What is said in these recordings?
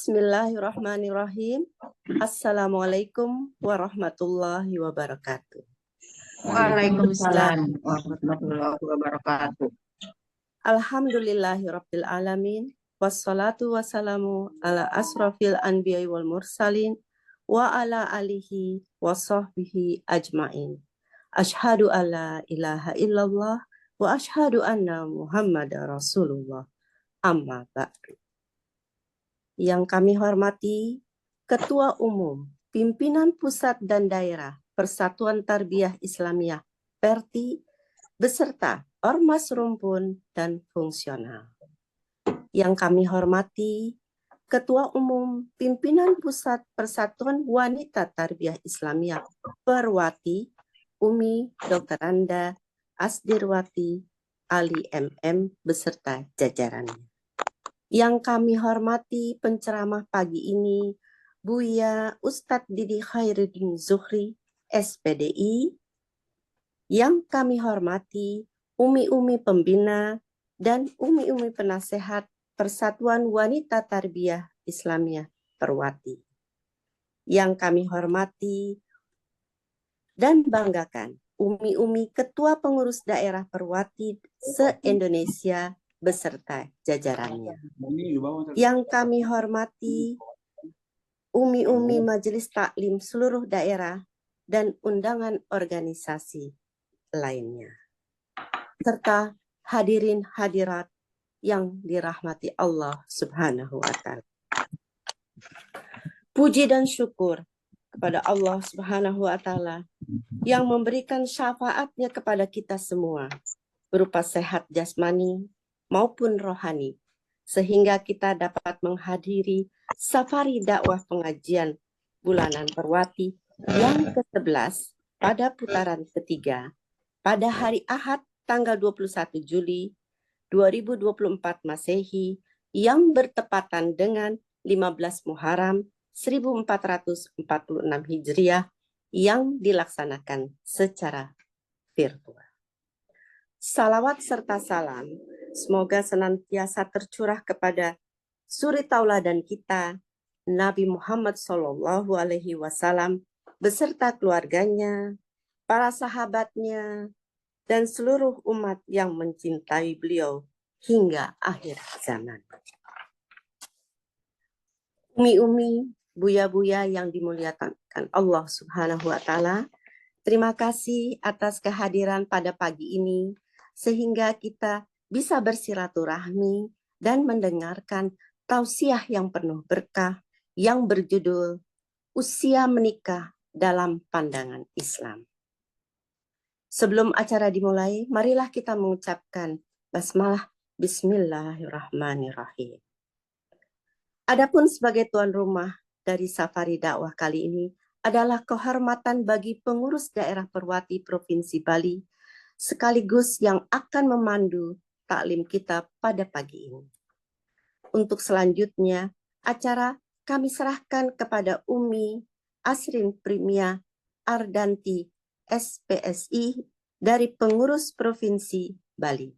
Bismillahirrahmanirrahim. Assalamualaikum warahmatullahi wabarakatuh. Waalaikumsalam warahmatullahi wabarakatuh. Alhamdulillahirabbil alamin. Wassalatu wassalamu ala asrafil anbiya'i wal mursalin wa ala alihi wa sahbihi ajmain. Asyhadu alla ilaha illallah wa asyhadu anna Muhammadar Rasulullah. Amma ba'du. Yang kami hormati Ketua Umum Pimpinan Pusat dan Daerah Persatuan Tarbiyah Islamiyah PERTI beserta Ormas Rumpun dan Fungsional. Yang kami hormati Ketua Umum Pimpinan Pusat Persatuan Wanita Tarbiyah Islamiyah Perwati Umi Dr. Anda Asdirwati Ali MM beserta jajarannya. Yang kami hormati penceramah pagi ini, Buya Ustadz Didi Khairuddin Zuhri, SPDI. Yang kami hormati, Umi-Umi Pembina dan Umi-Umi Penasehat Persatuan Wanita Tarbiyah Islamiyah Perwati. Yang kami hormati dan banggakan, Umi-Umi Ketua Pengurus Daerah Perwati se-Indonesia beserta jajarannya. Yang kami hormati Umi-Umi Majelis Taklim seluruh daerah dan undangan organisasi lainnya. Serta hadirin hadirat yang dirahmati Allah Subhanahu wa Ta'ala. Puji dan syukur kepada Allah Subhanahu wa Ta'ala yang memberikan syafaatnya kepada kita semua berupa sehat jasmani maupun rohani, sehingga kita dapat menghadiri safari dakwah pengajian bulanan Perwati yang ke-11 pada putaran ketiga pada hari Ahad tanggal 21 Juli 2024 Masehi yang bertepatan dengan 15 Muharram 1446 Hijriah yang dilaksanakan secara virtual. Salawat serta salam semoga senantiasa tercurah kepada suri tauladan kita, Nabi Muhammad SAW beserta keluarganya, para sahabatnya, dan seluruh umat yang mencintai beliau hingga akhir zaman. Umi-umi, buya-buya yang dimuliakan Allah Subhanahu wa Ta'ala, terima kasih atas kehadiran pada pagi ini, sehingga kita bisa bersilaturahmi dan mendengarkan tausiah yang penuh berkah yang berjudul Usia Menikah dalam Pandangan Islam. Sebelum acara dimulai, marilah kita mengucapkan basmalah Bismillahirrahmanirrahim. Adapun sebagai tuan rumah dari safari dakwah kali ini adalah kehormatan bagi pengurus daerah Perwati Provinsi Bali, sekaligus yang akan memandu taklim kita pada pagi ini. Untuk selanjutnya, acara kami serahkan kepada Umi Asrin Primia Ardanti, SPSI, dari pengurus Provinsi Bali.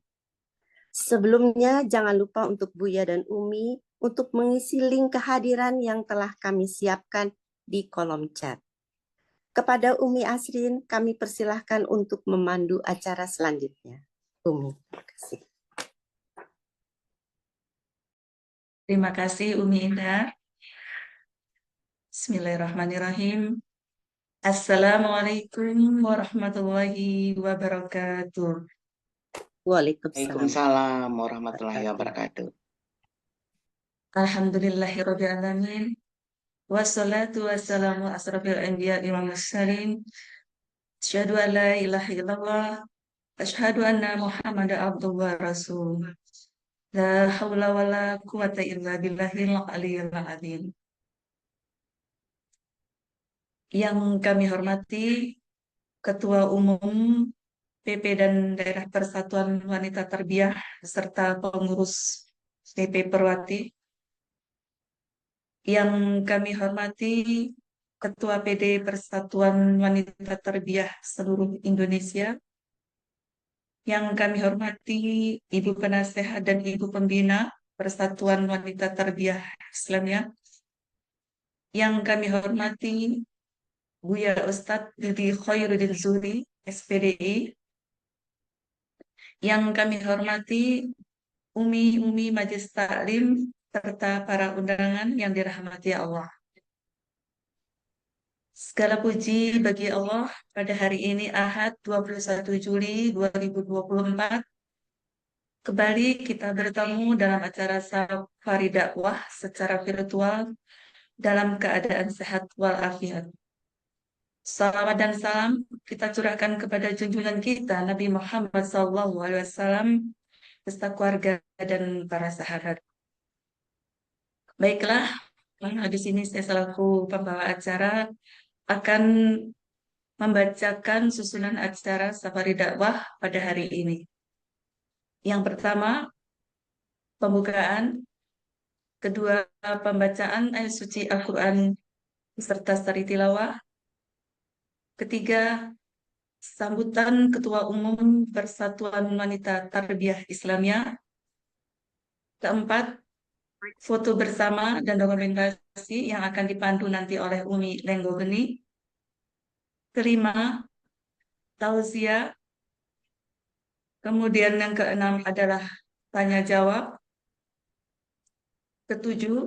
Sebelumnya, jangan lupa untuk Buya dan Umi untuk mengisi link kehadiran yang telah kami siapkan di kolom chat. Kepada Umi Asrin, kami persilahkan untuk memandu acara selanjutnya. Umi, terima kasih. Terima kasih Umi Indah. Bismillahirrahmanirrahim. Assalamualaikum warahmatullahi wabarakatuh. Waalaikumsalam warahmatullahi wabarakatuh. Alhamdulillahirabbil alamin. Wassalatu wassalamu asrafil anbiya'i wal mursalin. Asyhadu an la ilaha illallah, asyhadu anna Muhammadar abduhu wa rasuluh. La haula wala quwata illa billahil aliyyil azim. Yang kami hormati Ketua Umum PP dan Daerah Persatuan Wanita Tarbiyah serta pengurus PP Perwati. Yang kami hormati Ketua PD Persatuan Wanita Tarbiyah seluruh Indonesia. Yang kami hormati Ibu Penasehat dan Ibu Pembina Persatuan Wanita Tarbiyah Islamiyah Yang kami hormati Buya Ustadz Didi Khairuddin Zuhri, SPDI. Yang kami hormati Umi Majelis Taklim serta para undangan yang dirahmati Allah. Segala puji bagi Allah pada hari ini Ahad 21 Juli 2024. Kembali kita bertemu dalam acara Safari Dakwah secara virtual dalam keadaan sehat walafiat. Salawat dan salam kita curahkan kepada junjungan kita Nabi Muhammad SAW beserta keluarga dan para sahabat. Baiklah, di sini saya selaku pembawa acara akan membacakan susunan acara Safari Dakwah pada hari ini. Yang pertama, pembukaan. Kedua, pembacaan ayat suci Al-Quran beserta sari tilawah. Ketiga, sambutan Ketua Umum Persatuan Wanita Tarbiyah Islamiyah. Keempat, foto bersama dan dokumentasi yang akan dipandu nanti oleh Umi Lenggogeni. Kelima, tausiah. Kemudian yang keenam adalah tanya jawab. Ketujuh,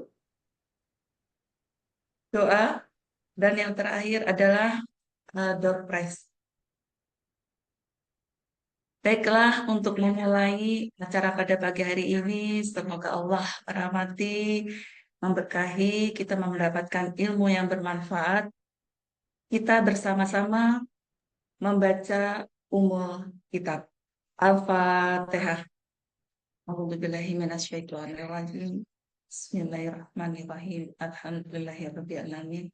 doa. Dan yang terakhir adalah door prize. Baiklah, untuk memulai acara pada pagi hari ini, semoga Allah merahmati, memberkahi, kita mendapatkan ilmu yang bermanfaat. Kita bersama-sama membaca umul kitab. Al-Fatihah. A'udzubillahi minasyaitonirrajim. Bismillahirrahmanirrahim. Alhamdulillahirabbil alamin.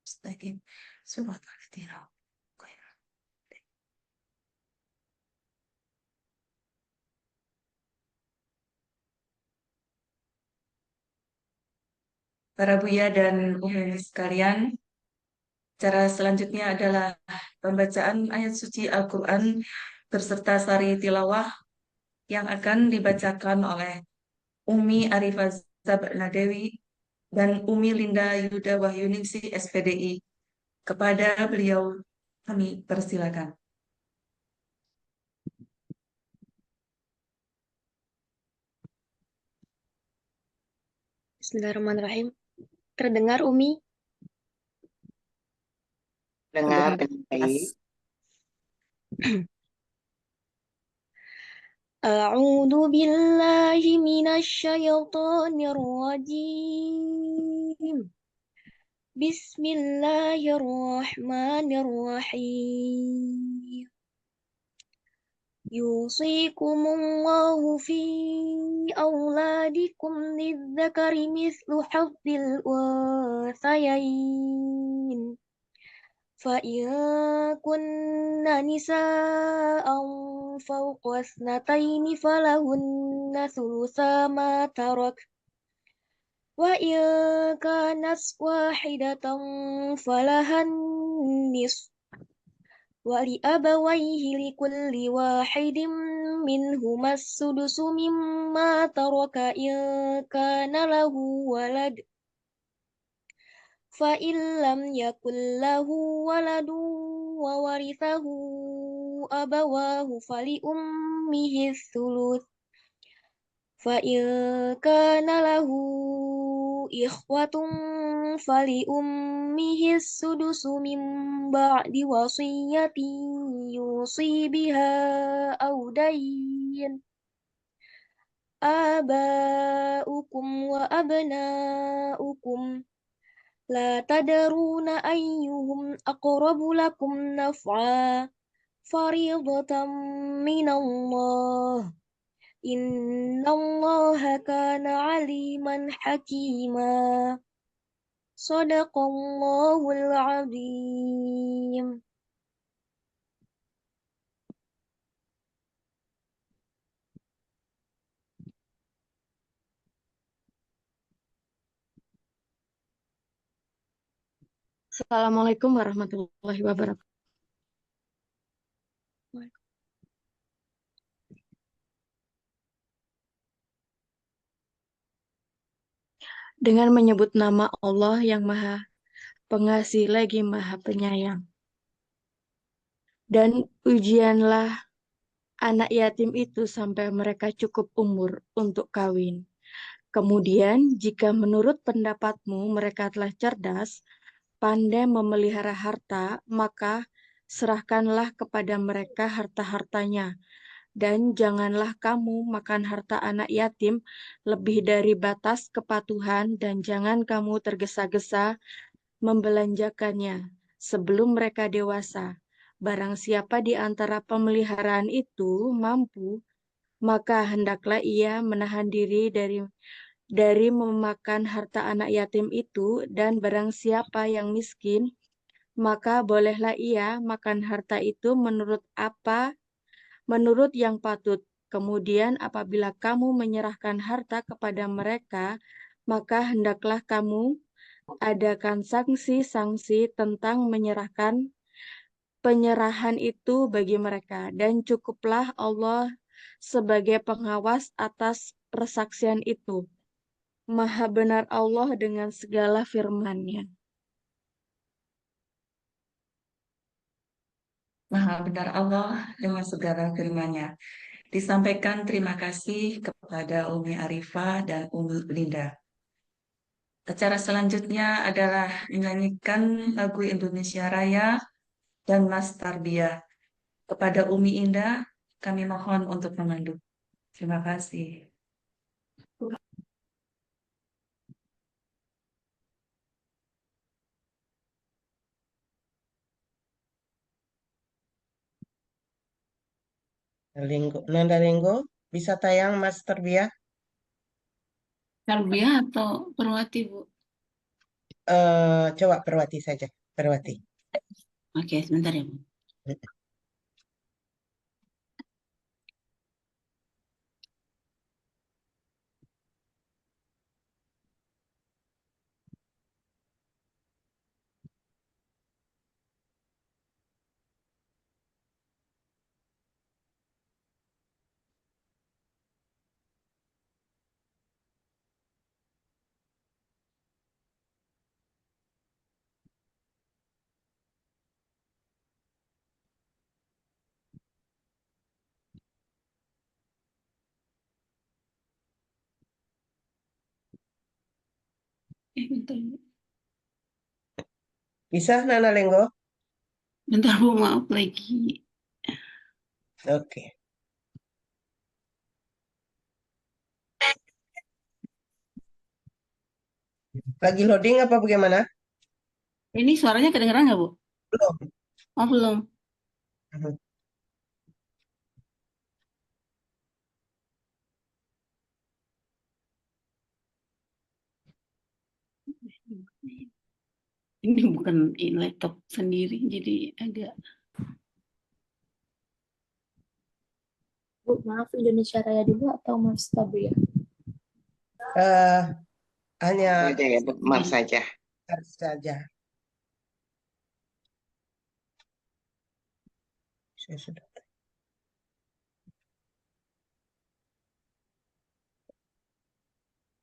Mustaqim. Surat Al-Fatihah. Para Buya dan Umi sekalian, cara selanjutnya adalah pembacaan ayat suci Al-Quran berserta sari tilawah yang akan dibacakan oleh Umi Arifah Zabnadewi dan Umi Linda Yuda Wahyuningsi SPDI. Kepada beliau kami persilakan. Bismillahirrahmanirrahim. Terdengar, Umi? Dengar dengan baik. A'udzu billahi minasyaitonir rajim. Bismillahirrahmanirrahim. Yusikumullahu fi auladikum lidzakari mithlu hadzil unthayain. فإن كن نساء فوق اثنتين فلهن ثلثا ما ترك وإن كانت واحدة فلها النصف ولأبويه لكل واحد منهما السدس مما ترك إن كان له ولد فإن لم يكن له ولد وورثه أبواه فلأمه الثلث فإن كان له إخوة فلأمه السدس من بعد وصية يوصي بها أو دين آباؤكم وأبناؤكم لا تدرون أيهم أقرب لكم نفعا فريضة من الله إن الله كان عليما حكيما صدق الله العظيم. Assalamualaikum warahmatullahi wabarakatuh. dengan menyebut nama Allah yang Maha Pengasih lagi Maha Penyayang. Dan ujianlah anak yatim itu sampai mereka cukup umur untuk kawin. Kemudian, jika menurut pendapatmu mereka telah cerdas, pandai memelihara harta, maka serahkanlah kepada mereka harta-hartanya. Dan janganlah kamu makan harta anak yatim lebih dari batas kepatuhan, dan jangan kamu tergesa-gesa membelanjakannya sebelum mereka dewasa. Barang siapa di antara pemeliharaan itu mampu, maka hendaklah ia menahan diri dari memakan harta anak yatim itu, dan barang siapa yang miskin, maka bolehlah ia makan harta itu menurut yang patut. Kemudian apabila kamu menyerahkan harta kepada mereka, maka hendaklah kamu adakan sanksi-sanksi tentang penyerahan itu bagi mereka, dan cukuplah Allah sebagai pengawas atas persaksian itu. Maha benar Allah dengan segala firman-Nya. Maha benar Allah dengan segala firman-Nya. Disampaikan terima kasih kepada Umi Arifah dan Umi Linda. Acara selanjutnya adalah menyanyikan lagu Indonesia Raya dan Mas Tarbiyah. Kepada Umi Indah, kami mohon untuk memandu. Terima kasih. Nanda Linggo, bisa tayang Mas Terbiah? Tarbiyah atau Perwati, Bu? Coba Perwati saja, Perwati. Oke, sebentar ya, Bu. Bentar, Bu. Bisa Nanda Linggo? Bentar, Bu, maaf lagi. Oke. Lagi loading apa bagaimana? Ini suaranya kedengeran nggak, Bu? Belum. Oh, belum. Ini bukan laptop sendiri, jadi agak... Bu, maaf, Indonesia Raya dulu atau Mas Tabria? Hanya Saja ya, Mas saja. saja. Saya sudah.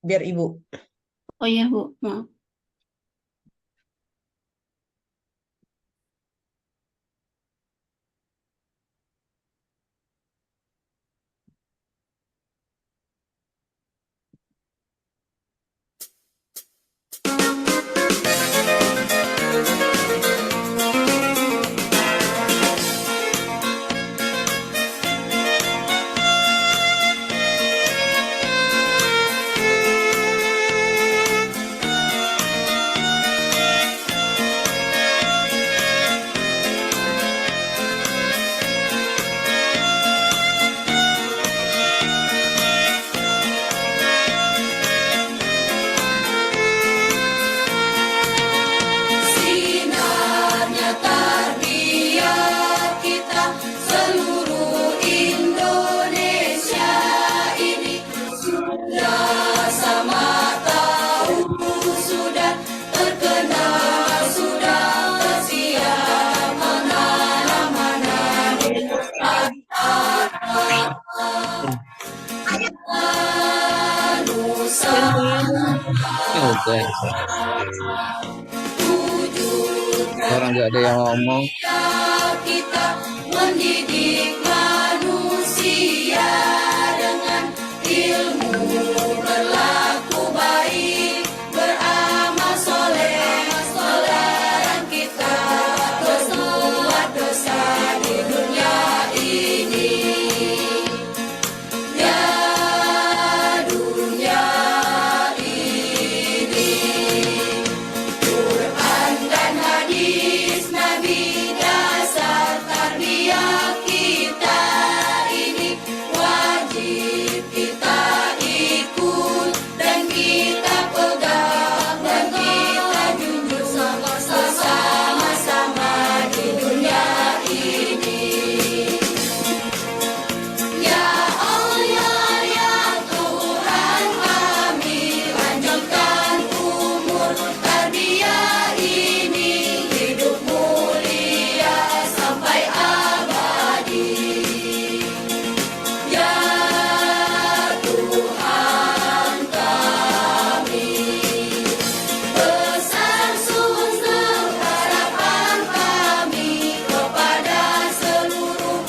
Biar Ibu. Oh iya, Bu, maaf. Udah. Orang nggak ada yang ngomong. Kita mendidik manusia dengan ilmu, berlaku baik, beramal soleh, melarang kita berbuat dosa di dunia ini. Ya dunia ini, Quran dan hadis Nabi dasar tarbiyah kita ini, wajib kita ikut dan kita pegang dan kita junjung bersama-sama di dunia ini. Ya Allah, ya Tuhan kami, lanjutkan umur tarbiyah ini, hidup mulia sampai abadi. Ya Tuhan kami, besar sumber harapan kami kepada seluruh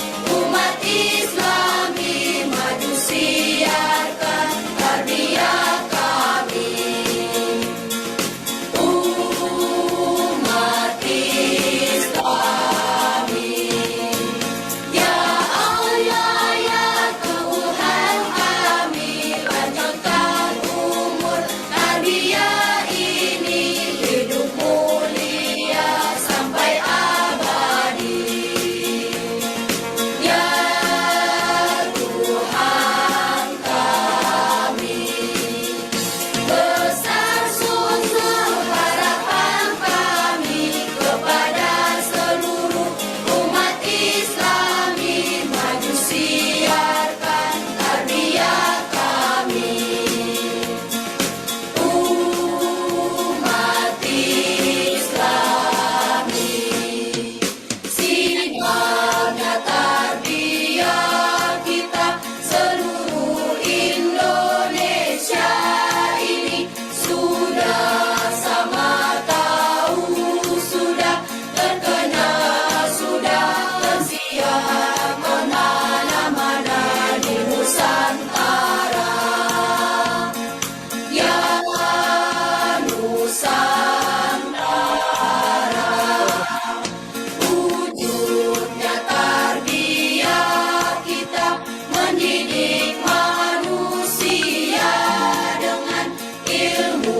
umat Islami, maju siarkan tarbiyah kami. Umat Islami, ya Allah, ya Tuhan kami, lanjutkan umur tarbiyah ini, hidup mulia sampai abadi. Ya Tuhan kami, besar sumber harapan kami kepada seluruh umat Islami, maju siarkan tarbiyah kami. Umat Islami, simaknya tarbiyah kita seluruh Indonesia ini, sudah sama tahu, sudah terkenal, sudah tersiar kemana-mana di Nusantara. Ya Nusantara, wujudnya tarbiyah kita, mendidik manusia dengan ilmu,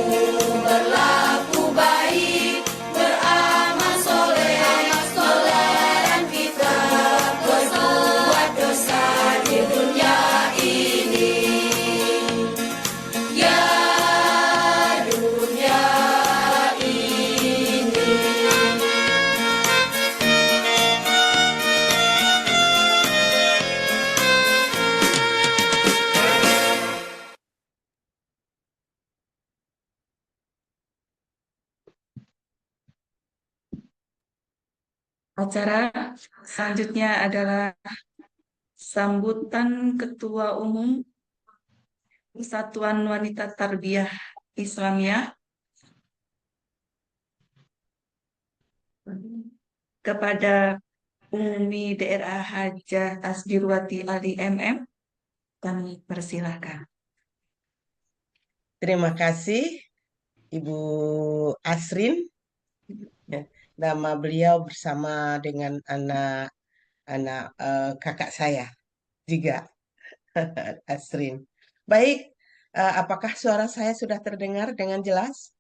berlaku baik, beramal soleh, melarang kita berbuat dosa di dunia ini. Ya dunia ini. Acara selanjutnya adalah sambutan Ketua Umum Persatuan Wanita Tarbiyah Islamiyah kepada Umi Daerah Hajah Asdirwati Ali MM. Kami persilahkan. Terima kasih Ibu Asrin. Ya, nama beliau bersama dengan anak kakak saya juga, Asrin. Baik, apakah suara saya sudah terdengar dengan jelas?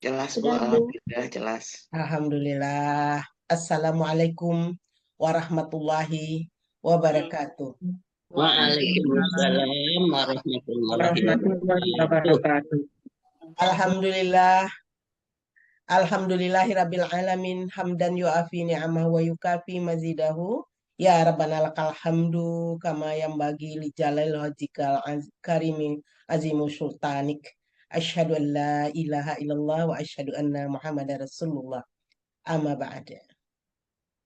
Jelas, Bu. Sudah, Bu. Alhamdulillah, jelas. Alhamdulillah. Assalamualaikum warahmatullahi wabarakatuh. Waalaikumsalam warahmatullahi wabarakatuh. Alhamdulillah. Alhamdulillahirabbil alamin, hamdan yu'afi ni'amahu wa yukafi mazidahu. Ya Rabbana lakal hamdu kama yambagi li jalal wajhikal karimi azimu sultanik. Asyhadu an la ilaha illallah wa asyhadu anna Muhammadar Rasulullah. Amma ba'da.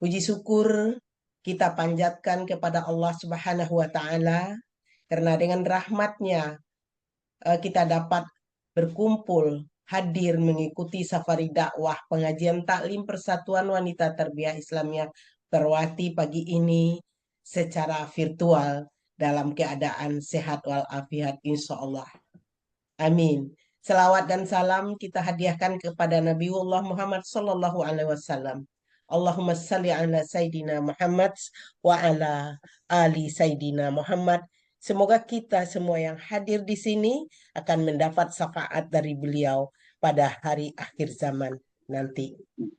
Puji syukur kita panjatkan kepada Allah Subhanahu wa taala Karena dengan rahmatnya kita dapat berkumpul, hadir mengikuti safari dakwah pengajian taklim Persatuan Wanita Tarbiyah Islamiyah Perwati pagi ini secara virtual dalam keadaan sehat walafiat insya Allah. Amin. Selawat dan salam kita hadiahkan kepada Nabiullah Muhammad sallallahu alaihi wasallam. Allahumma salli ala Sayyidina Muhammad wa ala ali Sayyidina Muhammad. Semoga kita semua yang hadir di sini akan mendapat syafaat dari beliau pada hari akhir zaman nanti.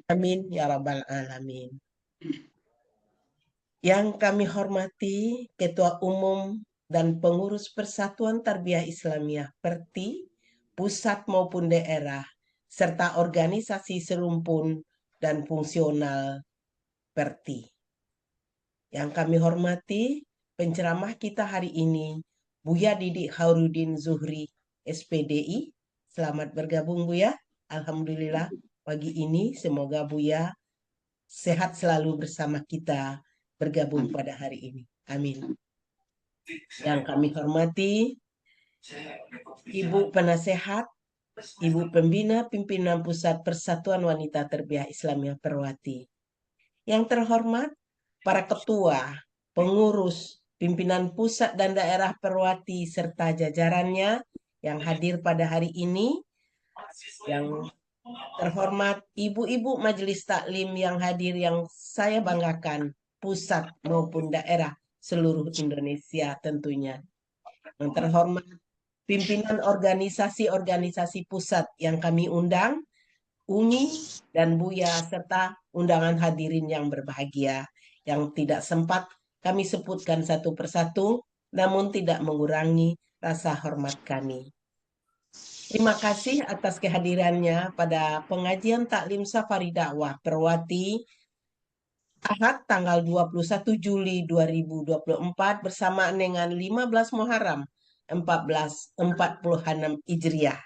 Amin ya rabbal alamin. Yang kami hormati Ketua Umum dan Pengurus Persatuan Tarbiyah Islamiyah Perti, pusat maupun daerah, serta organisasi serumpun dan fungsional Perti. Yang kami hormati penceramah kita hari ini, Buya Didik Hairudin Zuhri, SPDI. Selamat bergabung Buya. Alhamdulillah pagi ini semoga Buya sehat selalu bersama kita bergabung pada hari ini. Amin. Yang kami hormati Ibu Penasehat, Ibu Pembina Pimpinan Pusat Persatuan Wanita Tarbiyah Islamiyah Perwati. Yang terhormat para ketua, pengurus, pimpinan pusat dan daerah Perwati serta jajarannya yang hadir pada hari ini. Yang terhormat ibu-ibu majelis taklim yang hadir yang saya banggakan, pusat maupun daerah seluruh Indonesia tentunya. Yang terhormat pimpinan organisasi-organisasi pusat yang kami undang, Umi dan Buya, serta undangan hadirin yang berbahagia. Yang tidak sempat kami sebutkan satu persatu, namun tidak mengurangi rasa hormat kami. Terima kasih atas kehadirannya pada pengajian taklim Safari Dakwah Perwati Ahad tanggal 21 Juli 2024 bersamaan dengan 15 Muharram 1446 Hijriah.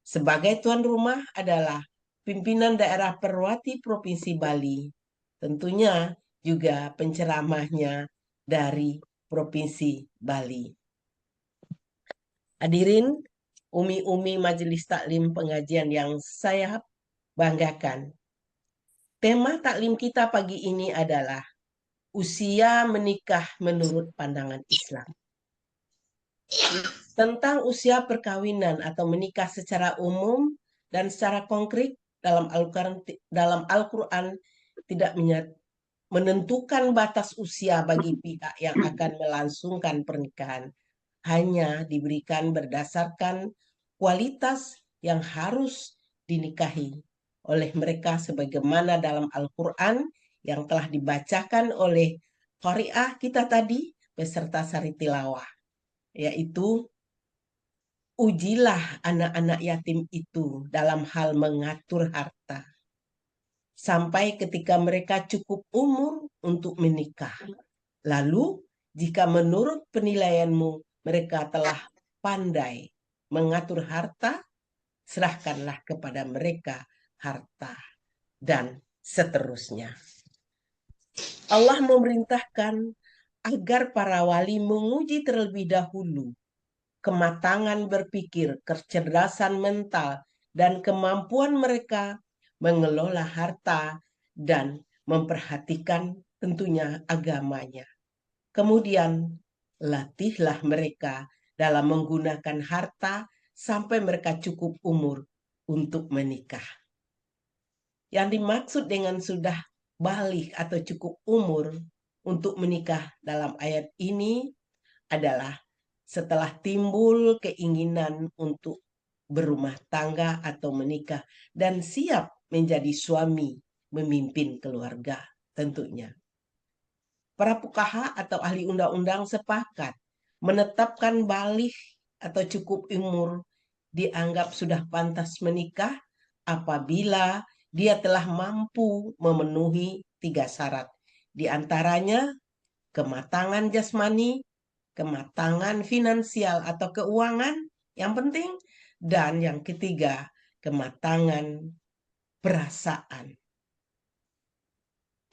Sebagai tuan rumah adalah pimpinan daerah Perwati Provinsi Bali. Tentunya juga penceramahnya dari Provinsi Bali. Hadirin umi-umi majelis taklim pengajian yang saya banggakan. Tema taklim kita pagi ini adalah usia menikah menurut pandangan Islam. Tentang usia perkawinan atau menikah secara umum dan secara konkret dalam Al-Quran tidak menentukan batas usia bagi pihak yang akan melangsungkan pernikahan. Hanya diberikan berdasarkan kualitas yang harus dinikahi oleh mereka sebagaimana dalam Al-Quran yang telah dibacakan oleh qari'ah kita tadi beserta sari tilawah, yaitu ujilah anak-anak yatim itu dalam hal mengatur harta sampai ketika mereka cukup umur untuk menikah. Lalu jika menurut penilaianmu mereka telah pandai mengatur harta, serahkanlah kepada mereka harta, dan seterusnya. Allah memerintahkan agar para wali menguji terlebih dahulu kematangan berpikir, kecerdasan mental, dan kemampuan mereka mengelola harta dan memperhatikan tentunya agamanya. Kemudian latihlah mereka dalam menggunakan harta sampai mereka cukup umur untuk menikah. Yang dimaksud dengan sudah balik atau cukup umur untuk menikah dalam ayat ini adalah setelah timbul keinginan untuk berumah tangga atau menikah dan siap menjadi suami memimpin keluarga tentunya. Para fuqaha atau ahli undang-undang sepakat menetapkan balik atau cukup umur dianggap sudah pantas menikah apabila dia telah mampu memenuhi 3 syarat. Di antaranya kematangan jasmani, kematangan finansial atau keuangan yang penting, dan yang ketiga kematangan perasaan.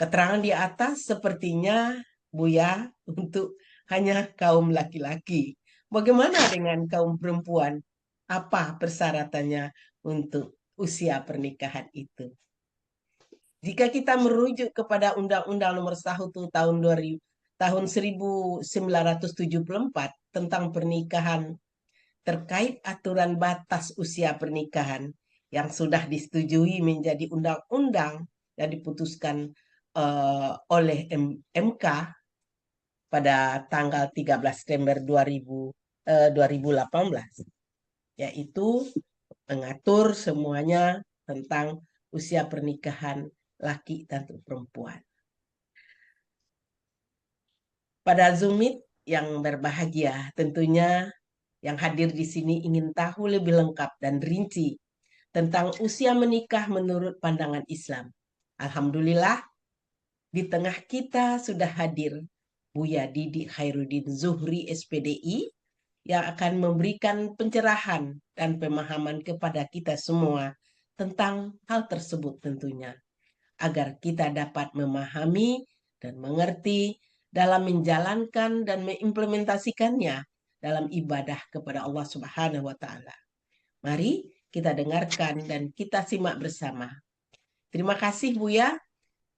Keterangan di atas sepertinya Buya untuk hanya kaum laki-laki. Bagaimana dengan kaum perempuan? Apa persyaratannya untuk usia pernikahan itu? Jika kita merujuk kepada Undang-Undang Nomor 1 tahun 1974 tentang pernikahan terkait aturan batas usia pernikahan yang sudah disetujui menjadi undang-undang dan diputuskan oleh MK pada tanggal 13 September 2018, yaitu mengatur semuanya tentang usia pernikahan laki dan perempuan. Pada Zoom Meet yang berbahagia, tentunya yang hadir di sini ingin tahu lebih lengkap dan rinci tentang usia menikah menurut pandangan Islam. Alhamdulillah, di tengah kita sudah hadir Buya Didi Khairuddin Zuhri SPDI yang akan memberikan pencerahan dan pemahaman kepada kita semua tentang hal tersebut tentunya, agar kita dapat memahami dan mengerti dalam menjalankan dan mengimplementasikannya dalam ibadah kepada Allah Subhanahu wa Ta'ala. Mari kita dengarkan dan kita simak bersama. Terima kasih Buya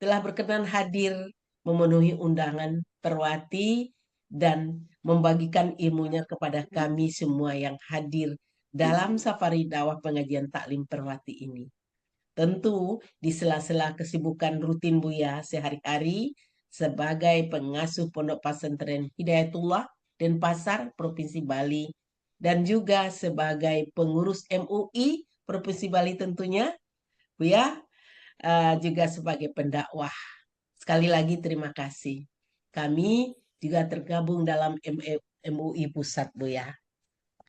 telah berkenan hadir memenuhi undangan Perwati dan membagikan ilmunya kepada kami semua yang hadir dalam safari dakwah pengajian taklim Perwati ini. Tentu di sela-sela kesibukan rutin Buya sehari-hari sebagai pengasuh Pondok Pesantren Hidayatullah Denpasar, Provinsi Bali, dan juga sebagai pengurus MUI Provinsi Bali tentunya, Buya, juga sebagai pendakwah. Sekali lagi terima kasih. Kami juga tergabung dalam MUI Pusat, Buya.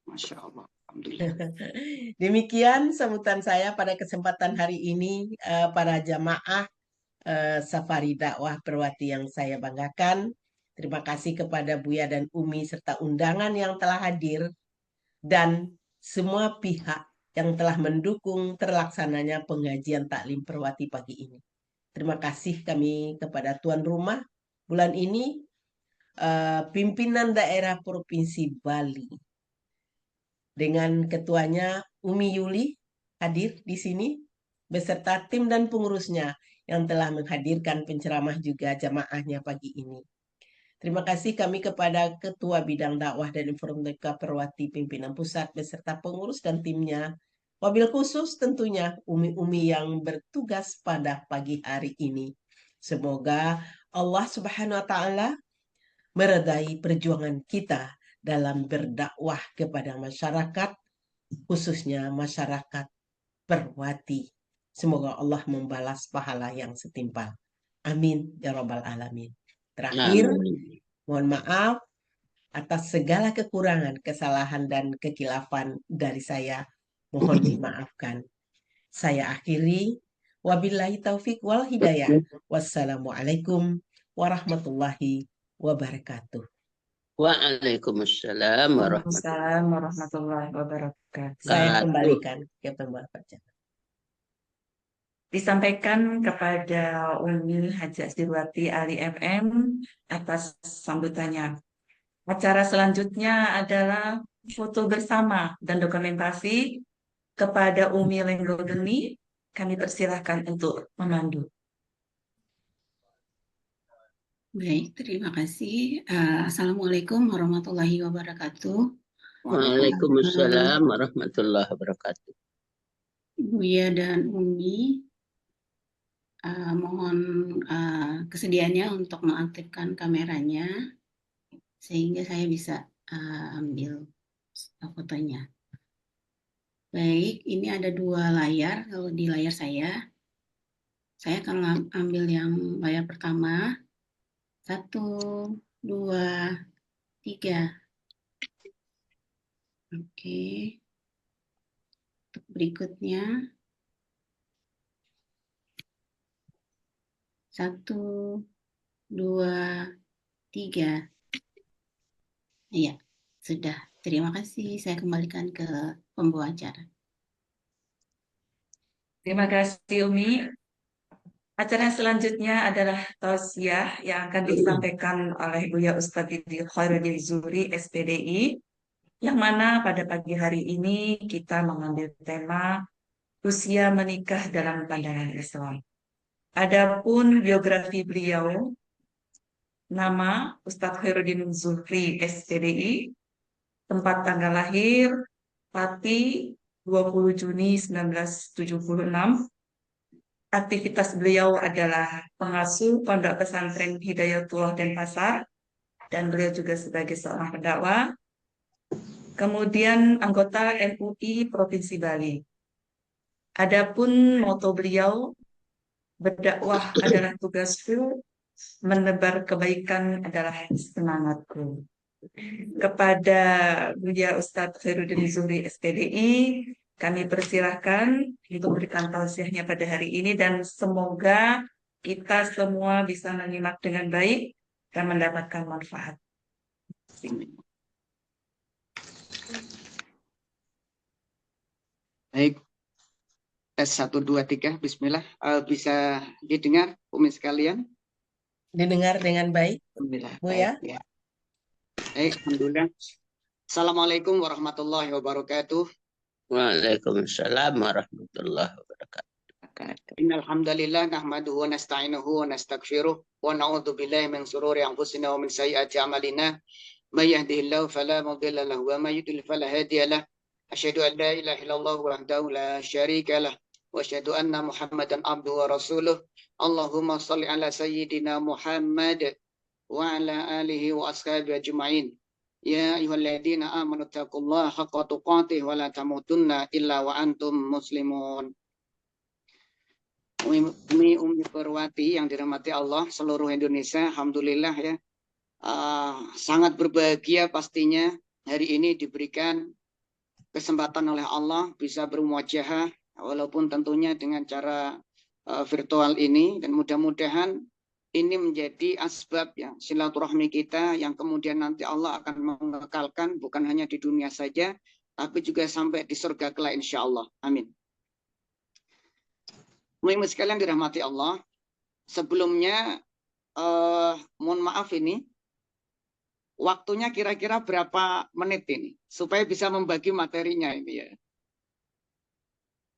Masya Allah. Demikian sambutan saya pada kesempatan hari ini, para jamaah safari dakwah Perwati yang saya banggakan. Terima kasih kepada Buya dan Umi serta undangan yang telah hadir dan semua pihak yang telah mendukung terlaksananya pengajian taklim Perwati pagi ini. Terima kasih kami kepada tuan rumah bulan ini, pimpinan daerah Provinsi Bali. Dengan ketuanya Umi Yuli hadir di sini beserta tim dan pengurusnya yang telah menghadirkan penceramah juga jamaahnya pagi ini. Terima kasih kami kepada Ketua Bidang Dakwah dan Informatika Perwati Pimpinan Pusat beserta pengurus dan timnya. Wabil khusus tentunya umi-umi yang bertugas pada pagi hari ini. Semoga Allah Subhanahu wa Ta'ala meredai perjuangan kita dalam berdakwah kepada masyarakat, khususnya masyarakat Perwati. Semoga Allah membalas pahala yang setimpal. Amin ya rabbal alamin. Terakhir, mohon maaf atas segala kekurangan, kesalahan, dan kekilafan dari saya. Mohon dimaafkan. Saya akhiri. Wabillahi taufik wal hidayah. Wassalamualaikum warahmatullahi wabarakatuh. Waalaikumsalam warahmatullahi Waalaikumsalam warahmatullahi wabarakatuh. Saya kembalikan ke pembawa acara. Disampaikan kepada Umi Haji Asdirwati Ali MM atas sambutannya. Acara selanjutnya adalah foto bersama dan dokumentasi. Kepada Umi Lenggogeni, kami persilahkan untuk memandu. Baik, terima kasih. Assalamualaikum warahmatullahi wabarakatuh. Waalaikumsalam warahmatullahi wabarakatuh. Buya dan Umi, mohon kesediaannya untuk mengaktifkan kameranya sehingga saya bisa ambil fotonya. Baik, ini ada dua layar. Kalau di layar saya akan ambil yang layar pertama. 1, 2, 3. Oke. Untuk berikutnya 1, 2, 3. Iya, sudah. Terima kasih. Saya kembalikan ke pembawa acara. Terima kasih Umi. Acara selanjutnya adalah tausiah yang akan disampaikan oleh Buya Ustadz Didi Khairuddin Zuhri, SPDI, yang mana pada pagi hari ini kita mengambil tema usia menikah dalam pandangan Islam. Adapun biografi beliau, nama Ustadz Khairuddin Zuhri, SPDI, tempat tanggal lahir Pati 20 Juni 1976. Aktivitas beliau adalah pengasuh Pondok Pesantren Hidayatullah Denpasar, dan beliau juga sebagai seorang pendakwah. Kemudian anggota MUI Provinsi Bali. Adapun moto beliau, berdakwah adalah tugasku, menebar kebaikan adalah semangatku. Kepada Buya Ustadz Khairuddin Zuhri, SPDI, kami persilahkan untuk memberikan tausiahnya pada hari ini, dan semoga kita semua bisa menyimak dengan baik dan mendapatkan manfaat. Baik, tes 1, 2, 3, bismillah. Bisa didengar, Umi sekalian? Didengar dengan baik, Alhamdulillah. Bu ya. Baik, ya. Baik, alhamdulillah. Assalamualaikum warahmatullahi wabarakatuh. Waalaikumsalam warahmatullahi wabarakatuh. Innal hamdalillah nahmaduhu wa nasta'inuhu wa nastaghfiruh wa na'udzu billahi min shururi anfusina wa min sayyiati a'malina. May yahdihillahu fala mudilla lahu wa may yudlil fala hadiya lahu. Asyhadu an la ilaha illallah wahdahu la syarika lah wa asyhadu anna Muhammadan abduhu wa rasuluh. Allahumma shalli ala sayyidina Muhammad wa ala alihi wa ashabihi ajma'in. Ya ayyuhalladzina amanu taqullaha haqqa tuqatih wa la tamutunna illa wa antum muslimun. Umi Perwati yang dirahmati Allah seluruh Indonesia, alhamdulillah ya. Sangat berbahagia pastinya hari ini diberikan kesempatan oleh Allah bisa bermuajahah, walaupun tentunya dengan cara virtual ini, dan mudah-mudahan ini menjadi asbab ya silaturahmi kita yang kemudian nanti Allah akan mengekalkan bukan hanya di dunia saja, tapi juga sampai di surga kelak insya Allah. Amin. Muhyiddin sekalian dirahmati Allah. Sebelumnya mohon maaf ini waktunya kira-kira berapa menit ini supaya bisa membagi materinya ini ya.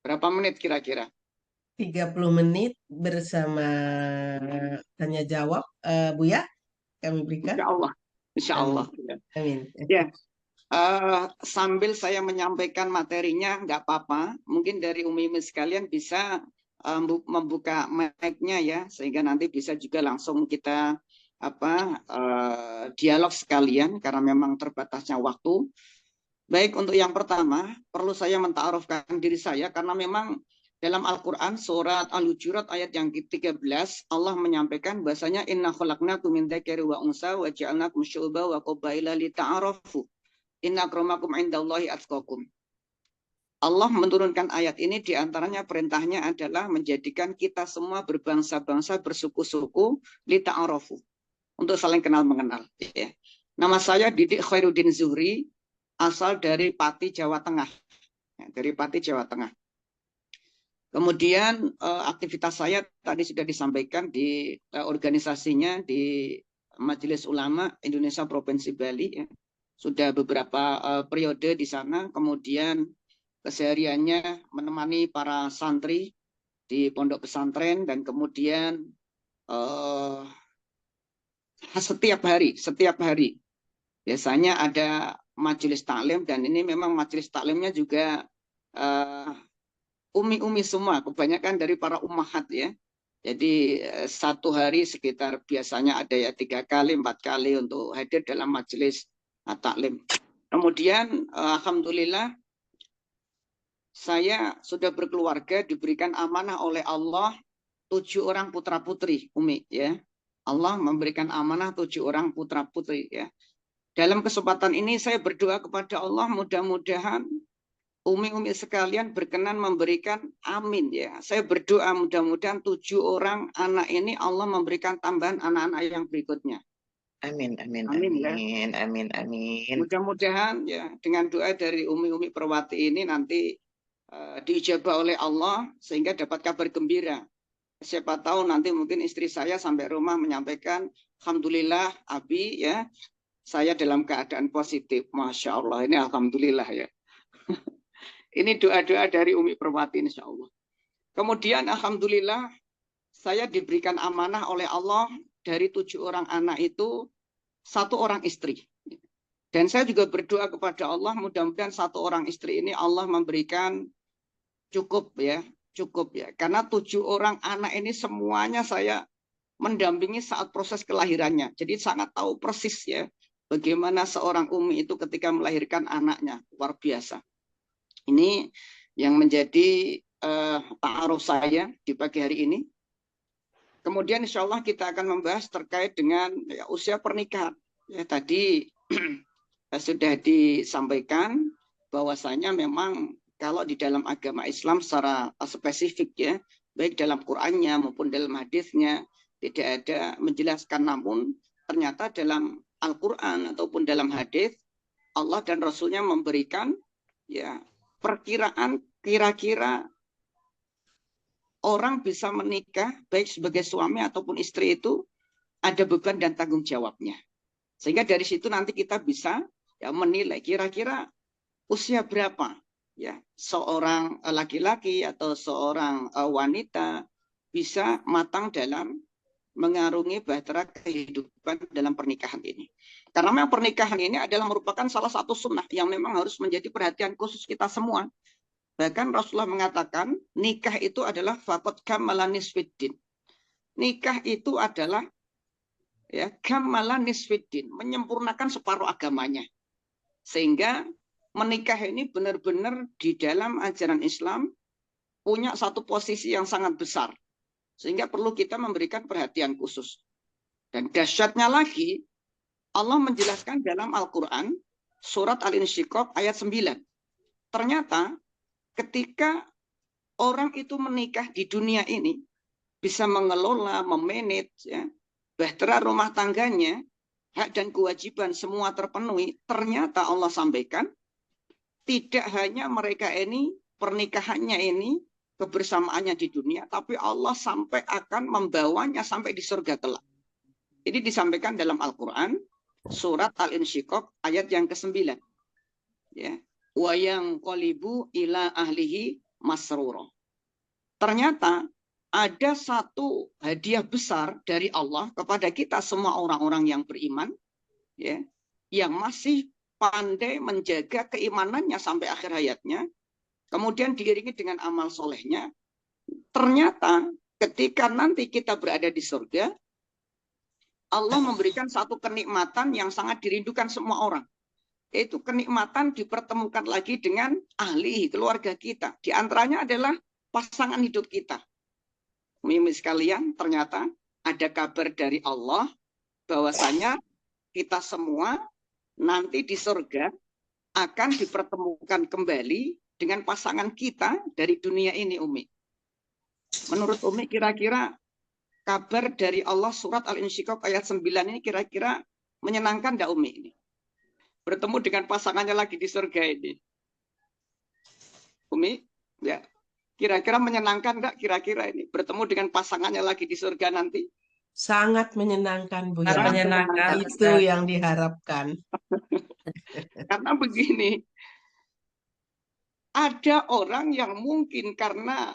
Berapa menit kira-kira? 30 menit bersama tanya jawab, Bu ya, kami berikan. Insya Allah. Insya Allah. Amin. Ya. Sambil saya menyampaikan materinya nggak apa-apa. Mungkin dari Umi sekalian bisa membuka mic-nya ya, sehingga nanti bisa juga langsung kita dialog sekalian karena memang terbatasnya waktu. Baik, untuk yang pertama perlu saya menta'arufkan diri saya karena memang dalam Al-Quran surat Al-Hujurat ayat yang ke-13 Allah menyampaikan bahasanya inna khalaqnakum min dzakari wa unsa wa ja'alnakum syu'uban wa qabaila lita'arafu inna akramakum indallahi atqakum. Allah menurunkan ayat ini diantaranya perintahnya adalah menjadikan kita semua berbangsa-bangsa, bersuku-suku, lita'arafu, untuk saling kenal mengenal. Ya. Nama saya Didi Khairuddin Zuhri, asal dari Pati, Jawa Tengah. Ya, dari Pati, Jawa Tengah. Kemudian aktivitas saya tadi sudah disampaikan di organisasinya di Majelis Ulama Indonesia Provinsi Bali. Ya. Sudah beberapa periode di sana, kemudian kesehariannya menemani para santri di pondok pesantren, dan kemudian setiap hari biasanya ada majelis taklim, dan ini memang majelis taklimnya juga umi-umi semua, kebanyakan dari para ummahat ya. Jadi satu hari sekitar biasanya ada ya 3 kali 4 kali untuk hadir dalam majelis taklim. Kemudian alhamdulillah saya sudah berkeluarga, diberikan amanah oleh Allah 7 orang putra putri Umi ya. Allah memberikan amanah 7 orang putra putri ya. Dalam kesempatan ini saya berdoa kepada Allah mudah-mudahan umi-umi sekalian berkenan memberikan amin ya. Saya berdoa mudah-mudahan 7 orang anak ini Allah memberikan tambahan anak-anak yang berikutnya. Amin, amin, Amin, amin, ya. amin, amin. Mudah-mudahan ya dengan doa dari umi-umi Perwati ini nanti diijabah oleh Allah sehingga dapat kabar gembira Siapa tahu nanti mungkin istri saya sampai rumah menyampaikan, Alhamdulillah Abi ya, saya dalam keadaan positif. Masya Allah, ini Alhamdulillah ya. Ini doa-doa dari Umi Perwati insya Allah. Kemudian Alhamdulillah saya diberikan amanah oleh Allah dari 7 orang anak itu 1 orang istri. Dan saya juga berdoa kepada Allah mudah-mudahan 1 orang istri ini Allah memberikan cukup ya. Karena 7 orang anak ini semuanya saya mendampingi saat proses kelahirannya. Jadi sangat tahu persis ya bagaimana seorang umi itu ketika melahirkan anaknya. Luar biasa. Ini yang menjadi ta'aruf saya di pagi hari ini. Kemudian insya Allah kita akan membahas terkait dengan ya, usia pernikahan. Ya, tadi sudah disampaikan bahwasanya memang kalau di dalam agama Islam secara spesifik ya, baik dalam Qur'annya maupun dalam hadisnya tidak ada menjelaskan, namun ternyata dalam Al-Qur'an ataupun dalam hadis Allah dan Rasulnya memberikan ya perkiraan kira-kira orang bisa menikah baik sebagai suami ataupun istri itu ada beban dan tanggung jawabnya. Sehingga dari situ nanti kita bisa ya menilai kira-kira usia berapa ya seorang laki-laki atau seorang wanita bisa matang dalam mengarungi bahtera kehidupan dalam pernikahan ini. Karena memang pernikahan ini adalah merupakan salah satu sunnah yang memang harus menjadi perhatian khusus kita semua. Bahkan Rasulullah mengatakan nikah itu adalah faqad kamala nisfiddin. Nikah itu adalah ya kamala nisfiddin, menyempurnakan separuh agamanya. Sehingga menikah ini benar-benar di dalam ajaran Islam punya satu posisi yang sangat besar. Sehingga perlu kita memberikan perhatian khusus. Dan dahsyatnya lagi, Allah menjelaskan dalam Al-Quran, surat Al-Insyiqaq ayat 9. Ternyata ketika orang itu menikah di dunia ini, bisa mengelola, memanage, ya, bahtera rumah tangganya, hak dan kewajiban semua terpenuhi, ternyata Allah sampaikan, tidak hanya mereka ini, pernikahannya ini, kebersamaannya di dunia, tapi Allah sampai akan membawanya sampai di surga kelak. Ini disampaikan dalam Al-Quran, surat Al-Insyiqaq ayat yang ke-9. Ya. Wa yanqalibu ila ahlihi masrura. Ternyata ada satu hadiah besar dari Allah kepada kita semua orang-orang yang beriman, ya, yang masih pandai menjaga keimanannya sampai akhir hayatnya, kemudian diiringi dengan amal solehnya. Ternyata ketika nanti kita berada di surga, Allah memberikan satu kenikmatan yang sangat dirindukan semua orang. Yaitu kenikmatan dipertemukan lagi dengan ahli keluarga kita. Di antaranya adalah pasangan hidup kita. Mimi sekalian, ternyata ada kabar dari Allah bahwasanya kita semua nanti di surga akan dipertemukan kembali dengan pasangan kita dari dunia ini, Umi. Menurut Umi, kira-kira kabar dari Allah surat Al-Insyiqaq ayat 9 ini kira-kira menyenangkan enggak, Umi? Ini bertemu dengan pasangannya lagi di surga ini. Umi, ya, kira-kira menyenangkan enggak kira-kira ini bertemu dengan pasangannya lagi di surga nanti? Sangat menyenangkan, Bu. Sangat Ya. menyenangkan, Itu Ustaz. yang diharapkan. Karena begini, ada orang yang mungkin karena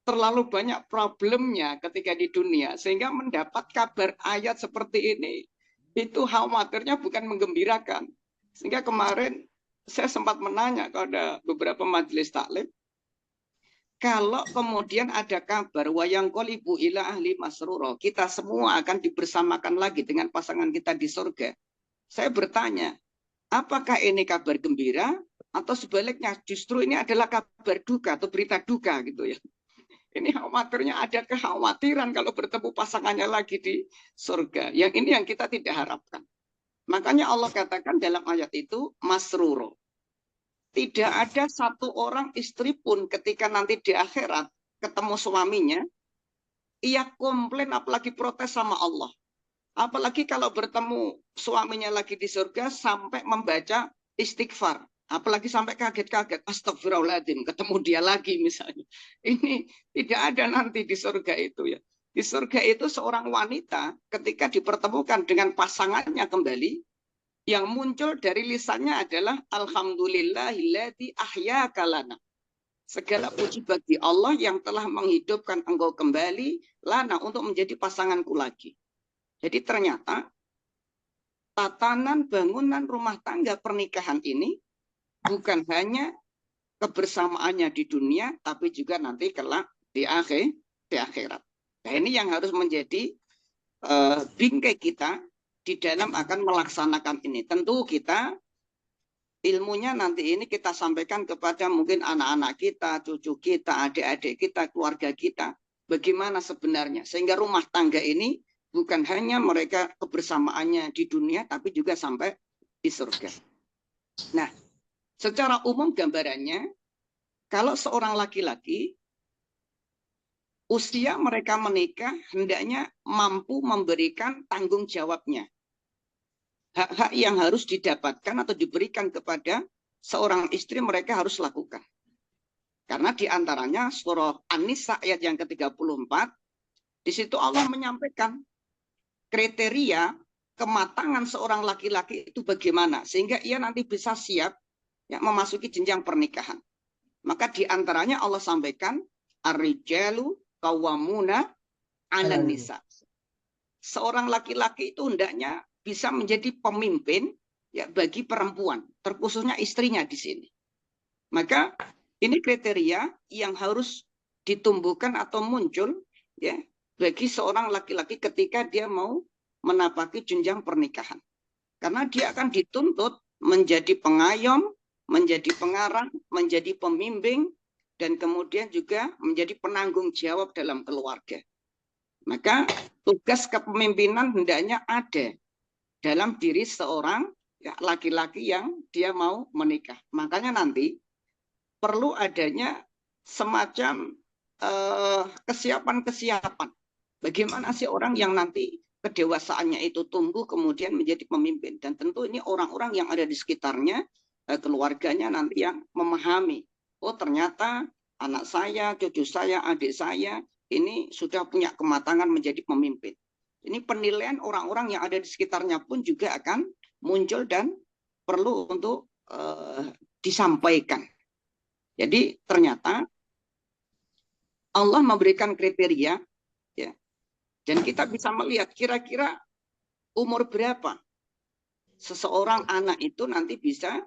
terlalu banyak problemnya ketika di dunia, sehingga mendapat kabar ayat seperti ini, itu khawatirnya bukan menggembirakan. Sehingga kemarin saya sempat menanya kepada beberapa majelis taklim, kalau kemudian ada kabar wayang qalibu ila ahli masruro, kita semua akan dibersamakan lagi dengan pasangan kita di surga. Saya bertanya, apakah ini kabar gembira atau sebaliknya justru ini adalah kabar duka atau berita duka gitu ya. Ini khawatirnya ada kekhawatiran kalau bertemu pasangannya lagi di surga. Yang ini yang kita tidak harapkan. Makanya Allah katakan dalam ayat itu masruro. Tidak ada satu orang istri pun ketika nanti di akhirat ketemu suaminya, ia komplain apalagi protes sama Allah. Apalagi kalau bertemu suaminya lagi di surga sampai membaca istighfar. Apalagi sampai kaget-kaget, astagfirullahaladzim, ketemu dia lagi misalnya. Ini tidak ada nanti di surga itu ya. Di surga itu seorang wanita ketika dipertemukan dengan pasangannya kembali, yang muncul dari lisannya adalah alhamdulillahilladzi ahyaka lana. Segala puji bagi Allah yang telah menghidupkan engkau kembali lana untuk menjadi pasanganku lagi. Jadi ternyata tatanan bangunan rumah tangga pernikahan ini bukan hanya kebersamaannya di dunia, tapi juga nanti kelak di akhirat. Nah, ini yang harus menjadi bingkai kita di dalam akan melaksanakan ini. Tentu kita ilmunya nanti ini kita sampaikan kepada mungkin anak-anak kita, cucu kita, adik-adik kita, keluarga kita. Bagaimana sebenarnya? Sehingga rumah tangga ini bukan hanya mereka kebersamaannya di dunia, tapi juga sampai di surga. Nah, secara umum gambarannya, kalau seorang laki-laki, usia mereka menikah hendaknya mampu memberikan tanggung jawabnya. Hak-hak yang harus didapatkan atau diberikan kepada seorang istri mereka harus lakukan. Karena diantaranya surah An-Nisa ayat yang ke-34, di situ Allah menyampaikan kriteria kematangan seorang laki-laki itu bagaimana, sehingga ia nanti bisa siap ya, memasuki jenjang pernikahan. Maka diantaranya Allah sampaikan, ar-rijalu qawwamuna 'alan nisa. Seorang laki-laki itu hendaknya bisa menjadi pemimpin ya bagi perempuan, terkhususnya istrinya di sini. Maka ini kriteria yang harus ditumbuhkan atau muncul ya bagi seorang laki-laki ketika dia mau menapaki jenjang pernikahan. Karena dia akan dituntut menjadi pengayom, menjadi pengarang, menjadi pembimbing, dan kemudian juga menjadi penanggung jawab dalam keluarga. Maka tugas kepemimpinan hendaknya ada dalam diri seorang laki-laki yang dia mau menikah. Makanya nanti perlu adanya semacam kesiapan-kesiapan. Bagaimana sih orang yang nanti kedewasaannya itu tumbuh kemudian menjadi pemimpin. Dan tentu ini orang-orang yang ada di sekitarnya, keluarganya nanti yang memahami. Oh ternyata anak saya, cucu saya, adik saya ini sudah punya kematangan menjadi pemimpin. Ini penilaian orang-orang yang ada di sekitarnya pun juga akan muncul dan perlu untuk disampaikan. Jadi ternyata Allah memberikan kriteria ya, dan kita bisa melihat kira-kira umur berapa seseorang anak itu nanti bisa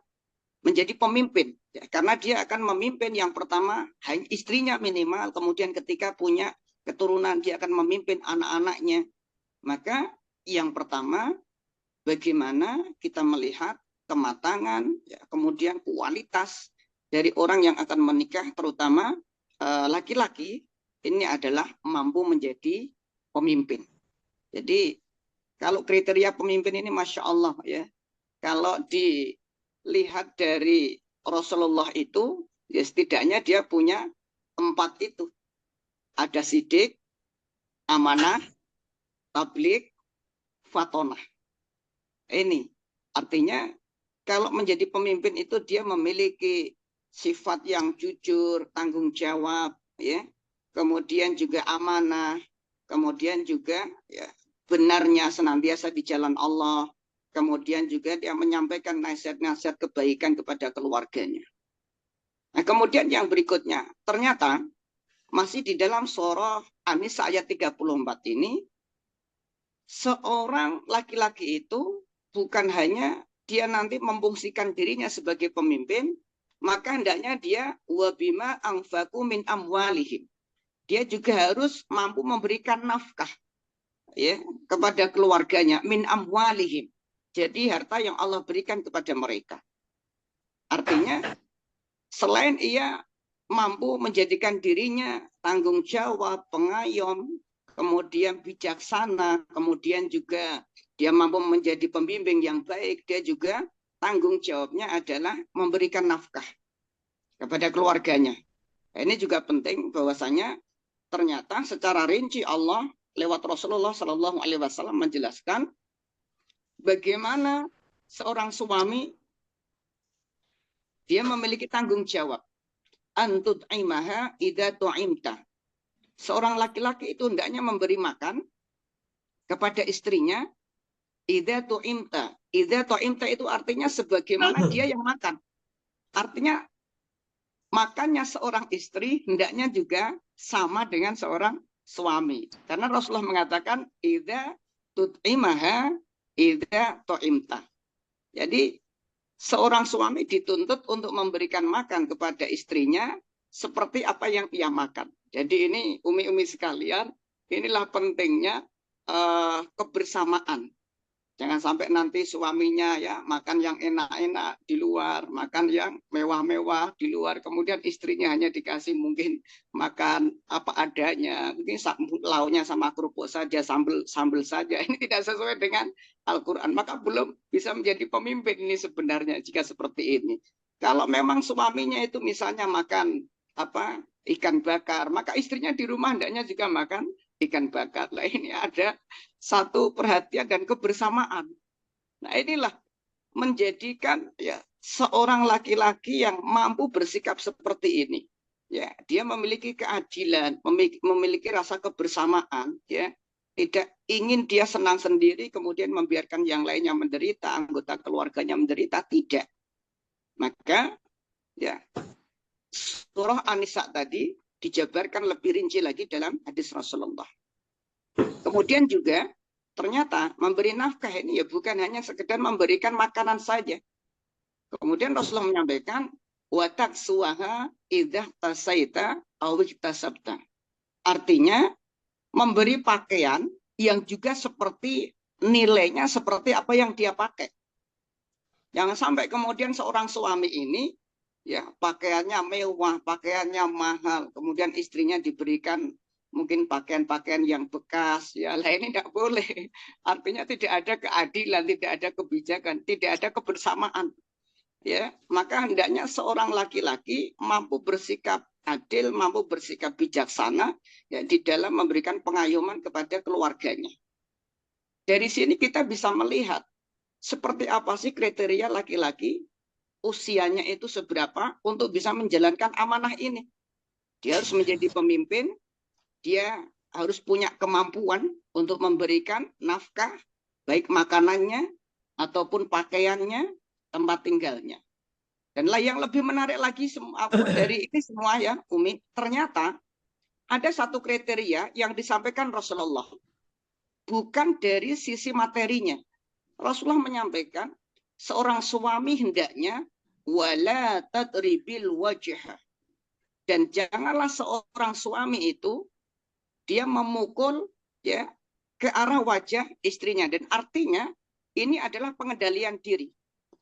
menjadi pemimpin ya, karena dia akan memimpin yang pertama istrinya minimal, kemudian ketika punya keturunan dia akan memimpin anak-anaknya. Maka yang pertama bagaimana kita melihat kematangan ya, kemudian kualitas dari orang yang akan menikah, terutama laki-laki ini adalah mampu menjadi pemimpin. Jadi kalau kriteria pemimpin ini Masya Allah ya, kalau dilihat dari Rasulullah itu ya setidaknya dia punya 4 itu. Ada sidik, amanah, tabligh, fatonah. Ini artinya kalau menjadi pemimpin itu dia memiliki sifat yang jujur, tanggung jawab, ya, kemudian juga amanah, kemudian juga ya, benarnya senantiasa di jalan Allah, kemudian juga dia menyampaikan nasihat-nasihat kebaikan kepada keluarganya. Nah, kemudian yang berikutnya, ternyata masih di dalam surah An-Nisa ayat 34 ini, seorang laki-laki itu bukan hanya dia nanti memfungsikan dirinya sebagai pemimpin, maka hendaknya dia wabima anfaqu min amwalihim. Dia juga harus mampu memberikan nafkah ya kepada keluarganya min amwalihim. Jadi harta yang Allah berikan kepada mereka. Artinya selain ia mampu menjadikan dirinya tanggung jawab, pengayom, kemudian bijaksana, kemudian juga dia mampu menjadi pembimbing yang baik, dia juga tanggung jawabnya adalah memberikan nafkah kepada keluarganya. Ini juga penting bahwasanya ternyata secara rinci Allah lewat Rasulullah Shallallahu Alaihi Wasallam menjelaskan bagaimana seorang suami dia memiliki tanggung jawab. Antut imaha idza tu'imta. Seorang laki-laki itu hendaknya memberi makan kepada istrinya idza tu'imta. Idza tu'imta itu artinya sebagaimana dia yang makan. Artinya makannya seorang istri hendaknya juga sama dengan seorang suami. Karena Rasulullah mengatakan idza tut'imaha idza tu'imta. Jadi seorang suami dituntut untuk memberikan makan kepada istrinya seperti apa yang ia makan. Jadi ini umi-umi sekalian, inilah pentingnya kebersamaan. Jangan sampai nanti suaminya ya makan yang enak-enak di luar, makan yang mewah-mewah di luar, kemudian istrinya hanya dikasih mungkin makan apa adanya, mungkin lauknya sama kerupuk saja, sambal saja. Ini tidak sesuai dengan Al-Quran. Maka belum bisa menjadi pemimpin ini sebenarnya jika seperti ini. Kalau memang suaminya itu misalnya makan apa ikan bakar, maka istrinya di rumah hendaknya juga makan ikan bakar. Nah, ini ada satu perhatian dan kebersamaan. Nah, inilah menjadikan ya seorang laki-laki yang mampu bersikap seperti ini. Ya, dia memiliki keadilan, memiliki rasa kebersamaan, ya. Tidak ingin dia senang sendiri kemudian membiarkan yang lainnya menderita, anggota keluarganya menderita, tidak. Maka ya surah An-Nisa tadi dijabarkan lebih rinci lagi dalam hadis Rasulullah. Kemudian juga ternyata memberi nafkah ini ya bukan hanya sekedar memberikan makanan saja. Kemudian Rasulullah menyampaikan wa taksuha idza tasaita aw iktasabta. Artinya memberi pakaian yang juga seperti nilainya seperti apa yang dia pakai. Jangan sampai kemudian seorang suami ini ya pakaiannya mewah, pakaiannya mahal, kemudian istrinya diberikan mungkin pakaian-pakaian yang bekas, ya lah ini tidak boleh. Artinya tidak ada keadilan, tidak ada kebijakan, tidak ada kebersamaan. Ya, maka hendaknya seorang laki-laki mampu bersikap adil, mampu bersikap bijaksana ya di dalam memberikan pengayoman kepada keluarganya. Dari sini kita bisa melihat seperti apa sih kriteria laki-laki, usianya itu seberapa untuk bisa menjalankan amanah ini. Dia harus menjadi pemimpin, dia harus punya kemampuan untuk memberikan nafkah, baik makanannya ataupun pakaiannya, tempat tinggalnya. Dan yang lebih menarik lagi dari ini semua ya, Umi, ternyata ada satu kriteria yang disampaikan Rasulullah. Bukan dari sisi materinya. Rasulullah menyampaikan seorang suami hendaknya wala tadribil wajha. Dan janganlah seorang suami itu dia memukul ya ke arah wajah istrinya. Dan artinya ini adalah pengendalian diri.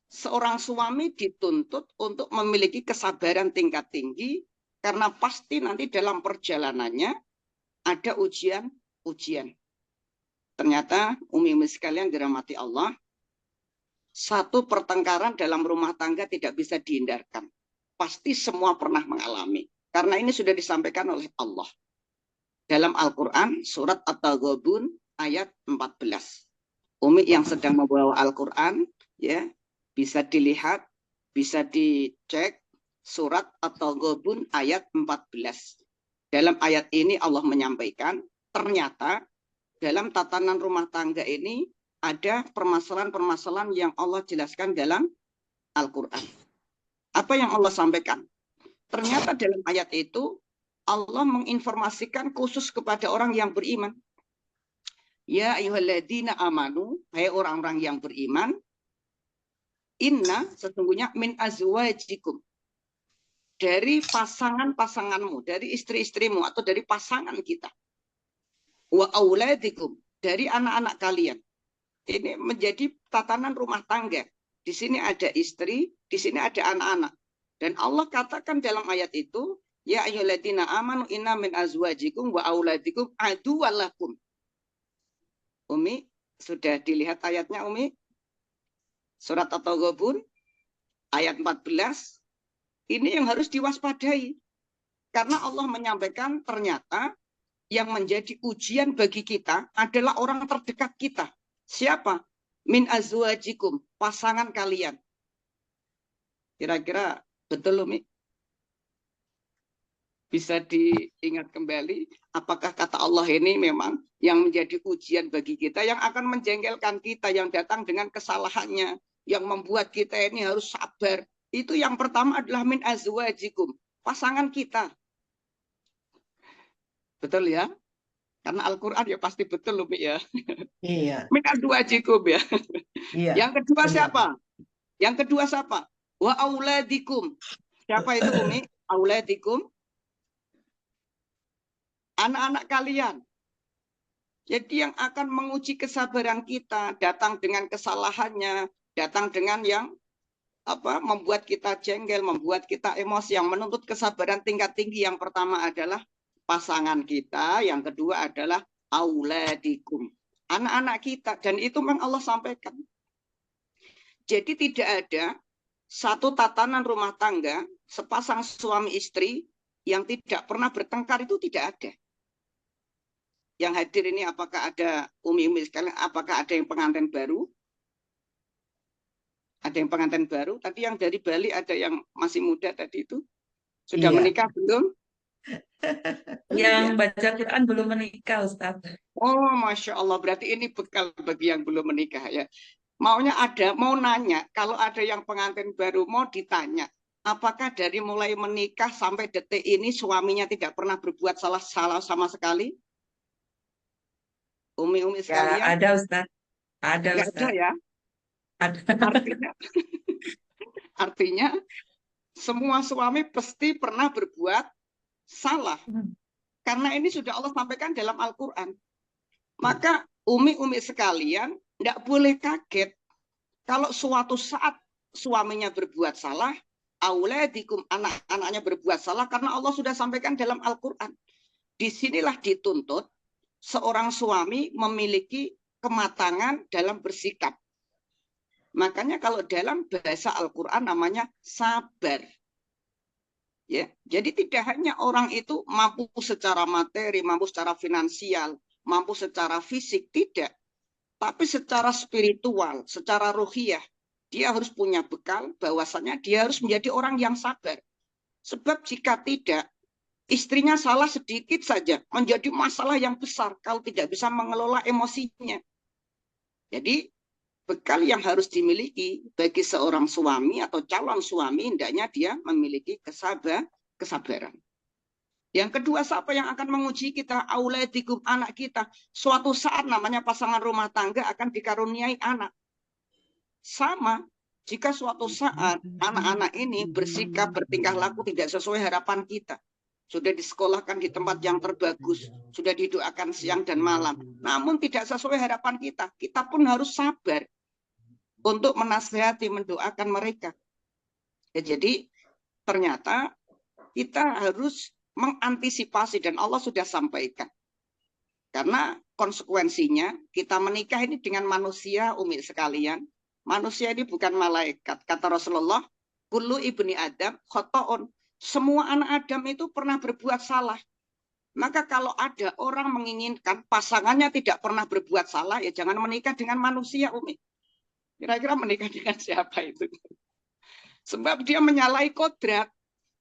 Seorang suami dituntut untuk memiliki kesabaran tingkat tinggi karena pasti nanti dalam perjalanannya ada ujian-ujian. Ternyata umi-umi sekalian dirahmati Allah, satu pertengkaran dalam rumah tangga tidak bisa dihindarkan. Pasti semua pernah mengalami. Karena ini sudah disampaikan oleh Allah. Dalam Al-Quran, surat At-Taghabun ayat 14. Umi yang sedang membawa Al-Quran, ya, bisa dilihat, bisa dicek surat At-Taghabun ayat 14. Dalam ayat ini Allah menyampaikan, ternyata dalam tatanan rumah tangga ini ada permasalahan-permasalahan yang Allah jelaskan dalam Al-Quran. Apa yang Allah sampaikan? Ternyata dalam ayat itu Allah menginformasikan khusus kepada orang yang beriman. Ya ayyuhalladzina amanu, hai orang-orang yang beriman, inna sesungguhnya min azwajikum, dari pasangan-pasanganmu, dari istri-istrimu atau dari pasangan kita, wa auladikum, dari anak-anak kalian. Ini menjadi tatanan rumah tangga. Di sini ada istri, di sini ada anak-anak. Dan Allah katakan dalam ayat itu, ya ayyuhalladzina amanu inna min azwajikum wa auladikum aduwwalakum. Umi, sudah dilihat ayatnya Umi? Surat At-Taghabun ayat 14. Ini yang harus diwaspadai. Karena Allah menyampaikan ternyata yang menjadi ujian bagi kita adalah orang terdekat kita. Siapa? Min azwajikum, pasangan kalian. Kira-kira Betul, Umi? Bisa diingat kembali, apakah kata Allah ini memang yang menjadi ujian bagi kita, yang akan menjengkelkan kita, yang datang dengan kesalahannya, yang membuat kita ini harus sabar. Itu yang pertama adalah min azwajikum, pasangan kita. Betul ya? Karena Al-Quran ya pasti betul, Umi ya. Iya. Min azwajikum ya. Iya. Yang kedua Benar. siapa? Yang kedua siapa? Wa auladikum. Siapa itu, Umi? Auladikum. Anak-anak kalian. Jadi yang akan menguji kesabaran kita, datang dengan kesalahannya, datang dengan yang membuat kita jengkel, membuat kita emosi, yang menuntut kesabaran tingkat tinggi. Yang pertama adalah pasangan kita, yang kedua adalah auladikum, anak-anak kita. Dan itu memang Allah sampaikan. Jadi tidak ada satu tatanan rumah tangga, sepasang suami istri yang tidak pernah bertengkar, itu tidak ada. Yang hadir ini apakah ada umi-umi sekalian, apakah ada yang pengantin baru? Ada yang pengantin baru, tadi yang dari Bali ada yang masih muda tadi itu. Sudah Iya. menikah belum? Yang Ya. baca Quran belum menikah, Ustaz. Oh, Masya Allah, berarti ini bekal bagi yang belum menikah ya. Mau nanya, kalau ada yang pengantin baru mau ditanya, apakah dari mulai menikah sampai detik ini suaminya tidak pernah berbuat salah sama sekali? Umi-umi Ya, sekalian? ada Ustaz. Ada Nggak ada Ustaz. ya? Ada. Artinya semua suami pasti pernah berbuat salah. Karena ini sudah Allah sampaikan dalam Al-Quran. Maka umi-umi sekalian tidak boleh kaget kalau suatu saat suaminya berbuat salah, auladikum, anak-anaknya berbuat salah, karena Allah sudah sampaikan dalam Al-Quran. Disinilah dituntut seorang suami memiliki kematangan dalam bersikap. Makanya kalau dalam bahasa Al-Quran namanya sabar. Ya, jadi tidak hanya orang itu mampu secara materi, mampu secara finansial, mampu secara fisik, tidak. Tapi secara spiritual, secara ruhiyah, dia harus punya bekal bahwasanya dia harus menjadi orang yang sabar. Sebab jika tidak, istrinya salah sedikit saja menjadi masalah yang besar kalau tidak bisa mengelola emosinya. Jadi bekal yang harus dimiliki bagi seorang suami atau calon suami, hendaknya dia memiliki kesabaran. Yang kedua, siapa yang akan menguji kita? Auladikum, anak kita. Suatu saat namanya pasangan rumah tangga akan dikaruniai anak. Sama, jika suatu saat anak-anak ini bersikap, bertingkah laku tidak sesuai harapan kita. Sudah disekolahkan di tempat yang terbagus, sudah didoakan siang dan malam, namun tidak sesuai harapan kita. Kita pun harus sabar untuk menasihati, mendoakan mereka. Ya, jadi ternyata kita harus mengantisipasi, dan Allah sudah sampaikan. Karena konsekuensinya kita menikah ini dengan manusia, umi sekalian. Manusia ini bukan malaikat. Kata Rasulullah, kullu ibni Adam khoto'un. Semua anak Adam itu pernah berbuat salah. Maka kalau ada orang menginginkan pasangannya tidak pernah berbuat salah, ya jangan menikah dengan manusia, umi. Kira-kira menikah dengan siapa itu? Sebab dia menyalahi kodrat.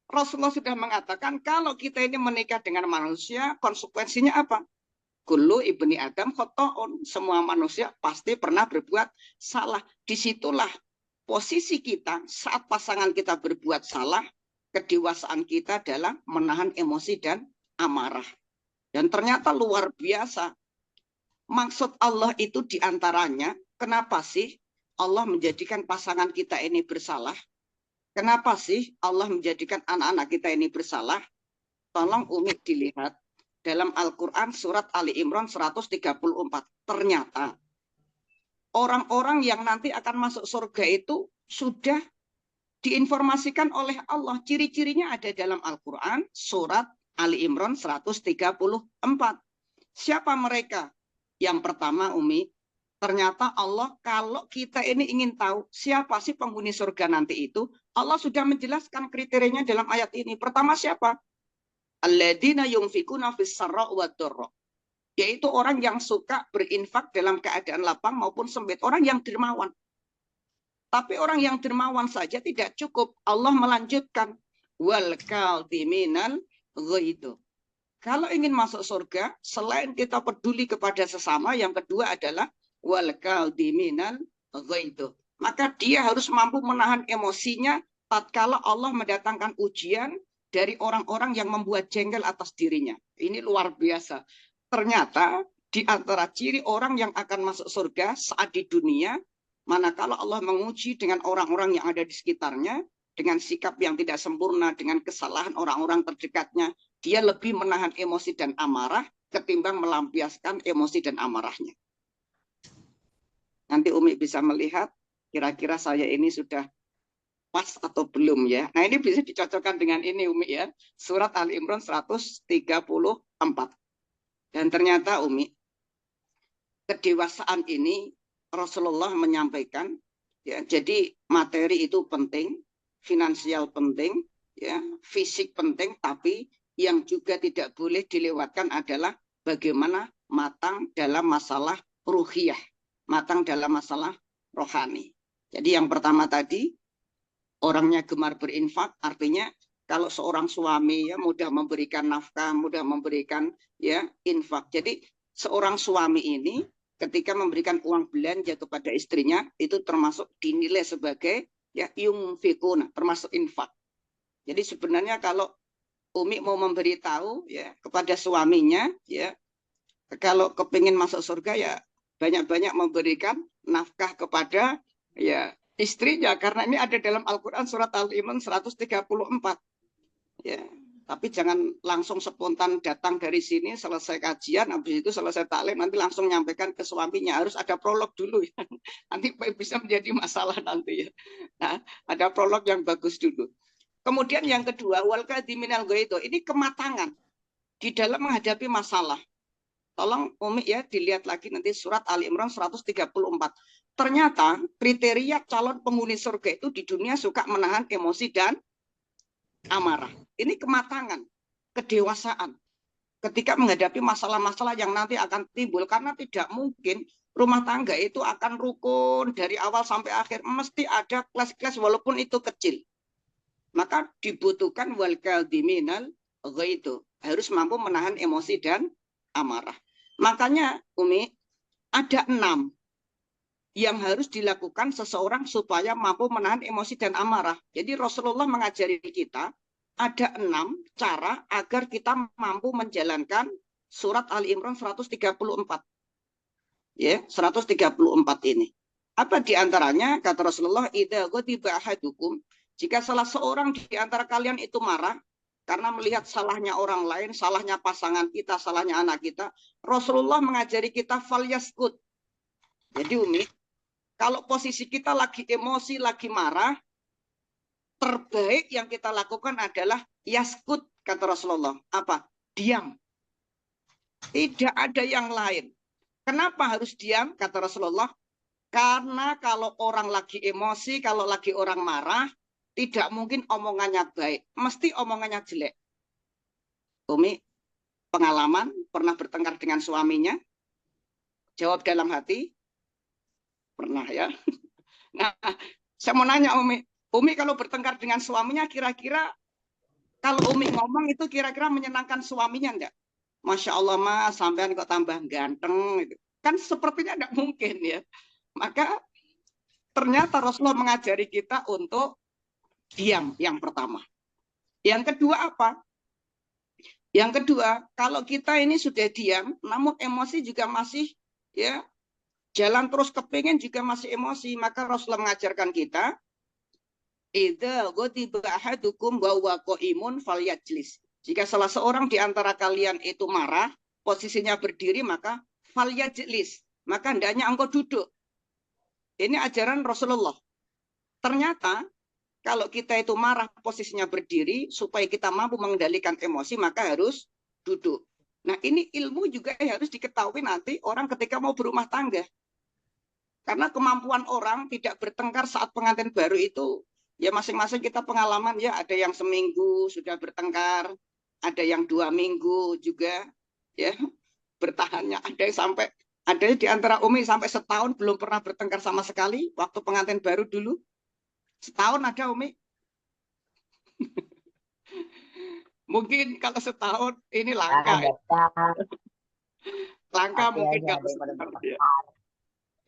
Rasulullah sudah mengatakan kalau kita ini menikah dengan manusia, konsekuensinya apa? Kullu ibni Adam khoto'un. Semua manusia pasti pernah berbuat salah. Disitulah posisi kita saat pasangan kita berbuat salah. Kedewasaan kita adalah menahan emosi dan amarah. Dan ternyata luar biasa. Maksud Allah itu diantaranya, kenapa sih Allah menjadikan pasangan kita ini bersalah? Kenapa sih Allah menjadikan anak-anak kita ini bersalah? Tolong umi dilihat dalam Al-Quran surat Ali Imran 134. Ternyata orang-orang yang nanti akan masuk surga itu sudah diinformasikan oleh Allah. Ciri-cirinya ada dalam Al-Quran surat Ali Imran 134. Siapa mereka? Yang pertama, umi, ternyata Allah, kalau kita ini ingin tahu siapa sih penghuni surga nanti itu, Allah sudah menjelaskan kriterianya dalam ayat ini. Pertama siapa? Alladzina yunfikuna fis sarra wa dharra. Yaitu orang yang suka berinfak dalam keadaan lapang maupun sempit, orang yang dermawan. Tapi orang yang dermawan saja tidak cukup. Allah melanjutkan wal kadhiminal ghaidh. Kalau ingin masuk surga, selain kita peduli kepada sesama, yang kedua adalah wal kadhiminal ghaidh. Maka dia harus mampu menahan emosinya tatkala Allah mendatangkan ujian dari orang-orang yang membuat jengkel atas dirinya. Ini luar biasa. Ternyata di antara ciri orang yang akan masuk surga saat di dunia, manakala Allah menguji dengan orang-orang yang ada di sekitarnya, dengan sikap yang tidak sempurna, dengan kesalahan orang-orang terdekatnya, dia lebih menahan emosi dan amarah ketimbang melampiaskan emosi dan amarahnya. Nanti Umi bisa melihat kira-kira saya ini sudah pas atau belum ya. Nah ini bisa dicocokkan dengan ini Umi ya. Surat Ali Imran 134. Dan ternyata Umi, kedewasaan ini Rasulullah menyampaikan ya, jadi materi itu penting, finansial penting, ya, fisik penting, tapi yang juga tidak boleh dilewatkan adalah bagaimana matang dalam masalah ruhiyah, matang dalam masalah rohani. Jadi yang pertama tadi, orangnya gemar berinfak, artinya kalau seorang suami ya mudah memberikan nafkah, mudah memberikan ya infak. Jadi seorang suami ini ketika memberikan uang belanja kepada istrinya itu termasuk dinilai sebagai ya yunfikuna, termasuk infak. Jadi sebenarnya kalau Umi mau memberitahu ya kepada suaminya ya, kalau kepingin masuk surga ya banyak-banyak memberikan nafkah kepada ya istrinya, karena ini ada dalam Al-Quran surat Al-Imran 134 ya. Tapi jangan langsung spontan datang dari sini, selesai kajian, habis itu selesai taklim, nanti langsung nyampaikan ke suaminya. Harus ada prolog dulu ya. Nanti bisa menjadi masalah nanti ya. Nah, ada prolog yang bagus dulu. Kemudian yang kedua, wal kadhiminal ghaidh, ini kematangan di dalam menghadapi masalah. Tolong Umi ya dilihat lagi nanti surat Ali Imran 134. Ternyata kriteria calon penghuni surga itu di dunia suka menahan emosi dan amarah. Ini kematangan, kedewasaan ketika menghadapi masalah-masalah yang nanti akan timbul, karena tidak mungkin rumah tangga itu akan rukun dari awal sampai akhir, mesti ada kelas-kelas walaupun itu kecil. Maka dibutuhkan wal kadhiminal ghaidh, harus mampu menahan emosi dan amarah. Makanya Umi, ada 6 yang harus dilakukan seseorang supaya mampu menahan emosi dan amarah. Jadi Rasulullah mengajari kita ada 6 cara agar kita mampu menjalankan surat Ali Imran 134. Ya, 134 ini. Apa diantaranya? Kata Rasulullah, idza ghadiba ahadukum, jika salah seorang di antara kalian itu marah karena melihat salahnya orang lain, salahnya pasangan kita, salahnya anak kita, Rasulullah mengajari kita falyaskut. Jadi Umi, kalau posisi kita lagi emosi, lagi marah, terbaik yang kita lakukan adalah yaskut, kata Rasulullah. Apa? Diam. Tidak ada yang lain. Kenapa harus diam, kata Rasulullah? Karena kalau orang lagi emosi, kalau lagi orang marah, tidak mungkin omongannya baik. Mesti omongannya jelek. Umi, pengalaman pernah bertengkar dengan suaminya? Jawab dalam hati. Pernah ya. Nah, saya mau nanya Umi kalau bertengkar dengan suaminya, kira-kira kalau Umi ngomong itu kira-kira menyenangkan suaminya enggak? Masya Allah Mas, sampean kok tambah ganteng. Kan sepertinya enggak mungkin ya. Maka ternyata Rasulullah mengajari kita untuk diam yang pertama. Yang kedua apa? Yang kedua, kalau kita ini sudah diam, namun emosi juga masih ya jalan terus, kepingin juga masih emosi, maka Rasulullah mengajarkan kita, idza ghadiba ahadukum wa huwa qaimun falyajlis. Jika salah seorang di antara kalian itu marah, posisinya berdiri, maka falyajlis, maka hendaknya engkau duduk. Ini ajaran Rasulullah. Ternyata kalau kita itu marah posisinya berdiri, supaya kita mampu mengendalikan emosi, maka harus duduk. Nah ini ilmu juga harus diketahui nanti orang ketika mau berumah tangga. Karena kemampuan orang tidak bertengkar saat pengantin baru itu, ya masing-masing kita pengalaman ya, ada yang seminggu sudah bertengkar, ada yang 2 minggu juga ya bertahannya, ada yang sampai Ada di antara Umi sampai setahun belum pernah bertengkar sama sekali waktu pengantin baru dulu? Setahun ada Umi? Mungkin kalau setahun ini langka. Langka mungkin kalau setahun.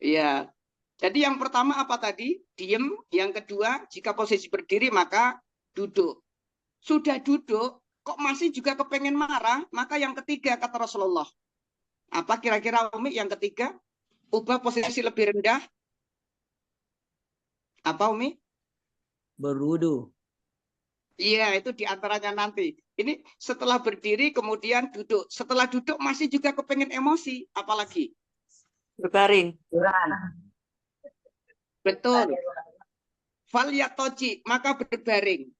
Iya. Jadi yang pertama apa tadi? Diem. Yang kedua, jika posisi berdiri maka duduk. Sudah duduk, kok masih juga kepengen marah? Maka yang ketiga kata Rasulullah. Apa kira-kira Umi yang ketiga? Ubah posisi lebih rendah. Apa Umi? Berwudu. Iya, itu diantaranya nanti. Ini setelah berdiri kemudian duduk. Setelah duduk masih juga kepengen emosi. Apalagi? Berbaring. Betul. Falyatoji, maka berbaring.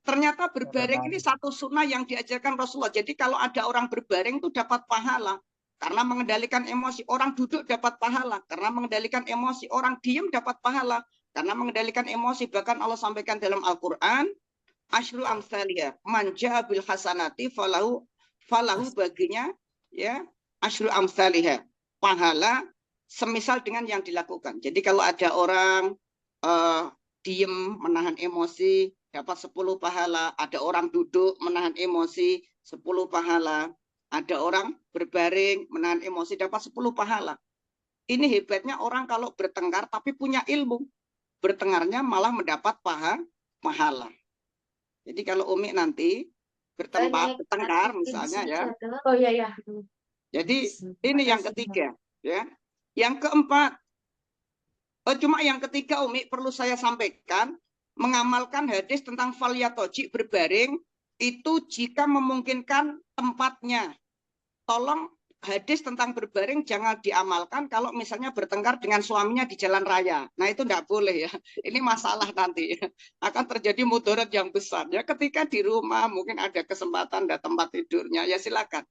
Ternyata berbaring ini satu sunnah yang diajarkan Rasulullah. Jadi kalau ada orang berbaring itu dapat pahala. Karena mengendalikan emosi. Orang duduk dapat pahala. Karena mengendalikan emosi. Orang diem dapat pahala. Karena mengendalikan emosi. Bahkan Allah sampaikan dalam Al-Quran. Asyru amsaliyah. Manja bil hasanati falahu baginya. Ya, asyru amsaliyah. Pahala semisal dengan yang dilakukan. Jadi kalau ada orang diem menahan emosi dapat 10 pahala, ada orang duduk menahan emosi 10 pahala, ada orang berbaring menahan emosi dapat 10 pahala. Ini hebatnya orang kalau bertengkar tapi punya ilmu, bertengkarnya malah mendapat pahala. Jadi kalau Umi nanti bertengkar misalnya ya. Oh iya. Jadi ini yang ketiga ya. Yang keempat, cuma yang ketiga Umi perlu saya sampaikan, mengamalkan hadis tentang falyatoji berbaring itu jika memungkinkan tempatnya. Tolong hadis tentang berbaring jangan diamalkan kalau misalnya bertengkar dengan suaminya di jalan raya. Nah itu tidak boleh ya. Ini masalah nanti. Akan terjadi mudarat yang besar. Ya ketika di rumah mungkin ada kesempatan, ada tempat tidurnya, ya silakan.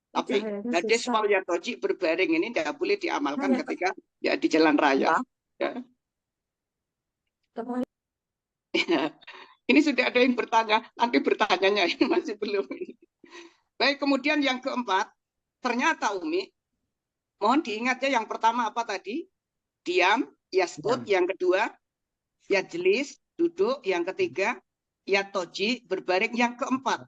Tapi hadis falyatoji berbaring ini tidak boleh diamalkan ketika ya di jalan raya. Ya. Ini sudah ada yang bertanya, nanti bertanyanya ini masih belum. Baik, kemudian yang keempat, ternyata Umi, mohon diingat ya yang pertama apa tadi? Diam, yaskut, yang kedua, yajlis, duduk, yang ketiga, yatoji, berbaring, yang keempat.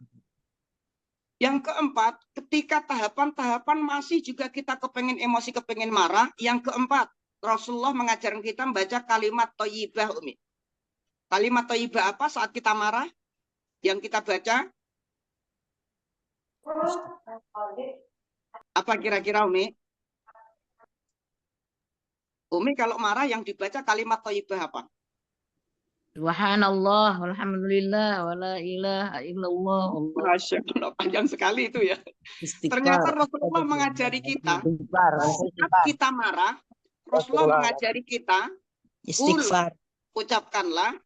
Yang keempat, ketika tahapan-tahapan masih juga kita kepengen emosi, kepengen marah, yang keempat, Rasulullah mengajarkan kita membaca kalimat thayyibah Umi. Kalimat thayyibah apa saat kita marah? Yang kita baca? Apa kira-kira Umi? Umi kalau marah yang dibaca kalimat thayyibah apa? Subhanallah, walhamdulillah, wala ilaha illallah. Masya Allah, panjang sekali itu ya. Ternyata Rasulullah mengajari kita, saat kita marah, Rasulullah mengajari kita, Istighfar. Ucapkanlah.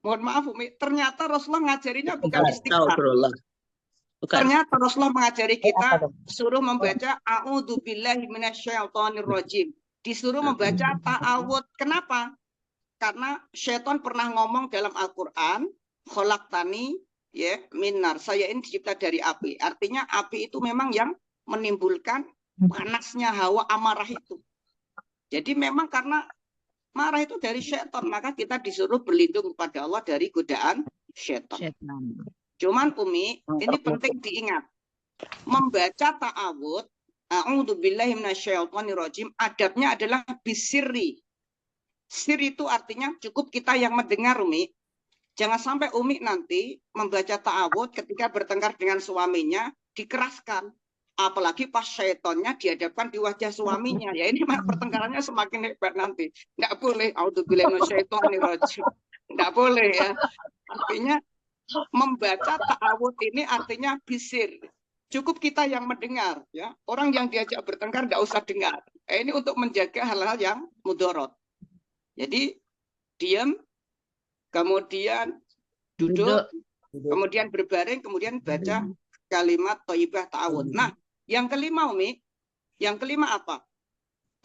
Mohon maaf Umi, ternyata Rasulullah ngajarinya bukan istighfar. Ternyata Rasulullah mengajari kita suruh membaca a'udzubillahi minasyaitonirrajim. Disuruh membaca ta'awud. Kenapa? Karena syaitan pernah ngomong dalam Al-Qur'an, khalaqtani ya minar. Saya ini dicipta dari api. Artinya api itu memang yang menimbulkan panasnya hawa amarah itu. Jadi memang karena marah itu dari syaitan, maka kita disuruh berlindung kepada Allah dari godaan syaitan. Cuman Umi, ini penting diingat. Membaca ta'awud, a'udzubillahi minasyaitonirrajim, adabnya adalah bisirri. Sir itu artinya cukup kita yang mendengar Umi. Jangan sampai Umi nanti membaca ta'awud ketika bertengkar dengan suaminya dikeraskan. Apalagi pas syaitonnya dihadapkan di wajah suaminya. Ya ini pertengkarannya semakin hebat nanti. Nggak boleh. A'udzubillahi minasyaitonirrajim. Nggak boleh ya. Artinya membaca ta'awud ini artinya bisir. Cukup kita yang mendengar. Ya. Orang yang diajak bertengkar nggak usah dengar. Ini untuk menjaga hal-hal yang mudorot. Jadi diam, kemudian duduk, kemudian berbaring, kemudian baca kalimat thayyibah ta'awud. Nah, yang kelima Umi, yang kelima apa?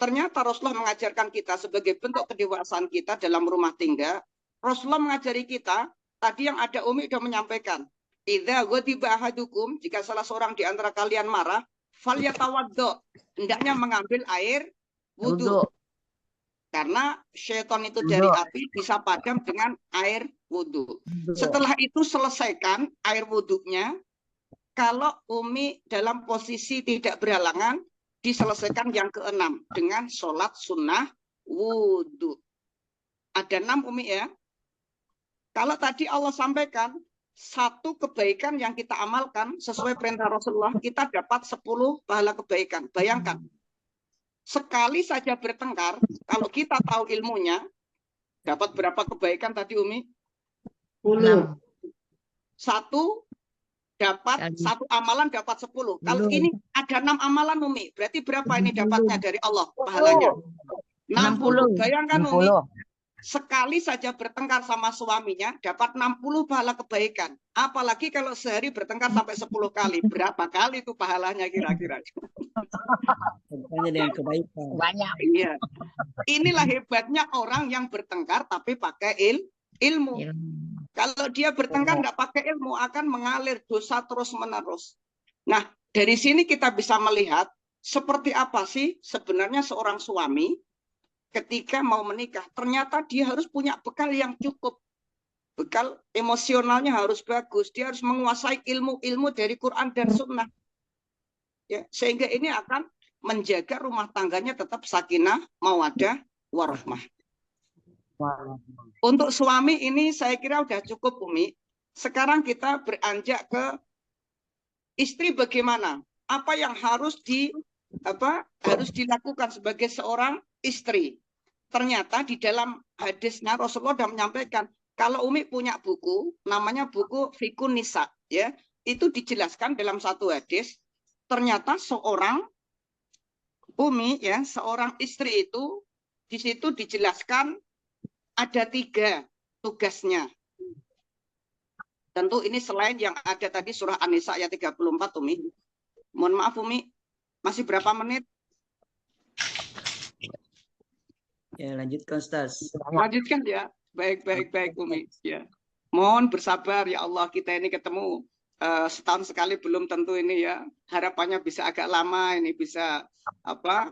Ternyata Rasulullah mengajarkan kita sebagai bentuk kedewasaan kita dalam rumah tangga. Rasulullah mengajari kita, tadi yang ada Umi sudah menyampaikan, idza ghadiba ahadukum, jika salah seorang di antara kalian marah, falyatawaddo, hendaknya mengambil air wudhu. Karena syaitan itu dari api bisa padam dengan air wudhu. Setelah itu selesaikan air wudhunya. Kalau Umi dalam posisi tidak berhalangan, diselesaikan yang keenam dengan sholat sunnah wudhu. Ada 6 Umi ya. Kalau tadi Allah sampaikan, satu kebaikan yang kita amalkan sesuai perintah Rasulullah, kita dapat 10 pahala kebaikan. Bayangkan, sekali saja bertengkar, kalau kita tahu ilmunya, dapat berapa kebaikan tadi Umi? 10. Satu amalan dapat 10. Kalau ini ada 6 amalan Umi, berarti berapa ini dapatnya dari Allah pahalanya? 60. Bayangkan Umi, sekali saja bertengkar sama suaminya dapat 60 pahala kebaikan. Apalagi kalau sehari bertengkar sampai 10 kali. Berapa kali itu pahalanya kira-kira? Bukannya dengan kebaikan. Banyak. Iya. Inilah hebatnya orang yang bertengkar tapi pakai ilmu. Kalau dia bertengkar nggak pakai ilmu akan mengalir dosa terus-menerus. Nah, dari sini kita bisa melihat seperti apa sih sebenarnya seorang suami ketika mau menikah. Ternyata dia harus punya bekal yang cukup. Bekal emosionalnya harus bagus. Dia harus menguasai ilmu-ilmu dari Quran dan Sunnah. Ya, sehingga ini akan menjaga rumah tangganya tetap sakinah, mawaddah, warahmah. Untuk suami ini saya kira udah cukup Umi. Sekarang kita beranjak ke istri bagaimana? Apa yang harus dilakukan sebagai seorang istri? Ternyata di dalam hadisnya Rasulullah sudah menyampaikan, kalau Umi punya buku, namanya buku Fikun Nisa, ya, itu dijelaskan dalam satu hadis. Ternyata seorang Umi, ya, seorang istri itu di situ dijelaskan ada 3 tugasnya. Tentu ini selain yang ada tadi surah An-Nisa ayat 34 Umi. Mohon maaf Umi, masih berapa menit? Ya, lanjutkan Ustaz. Lanjutkan ya. Baik Umi. Ya. Mohon bersabar ya Allah, kita ini ketemu setahun sekali belum tentu ini ya. Harapannya bisa agak lama ini bisa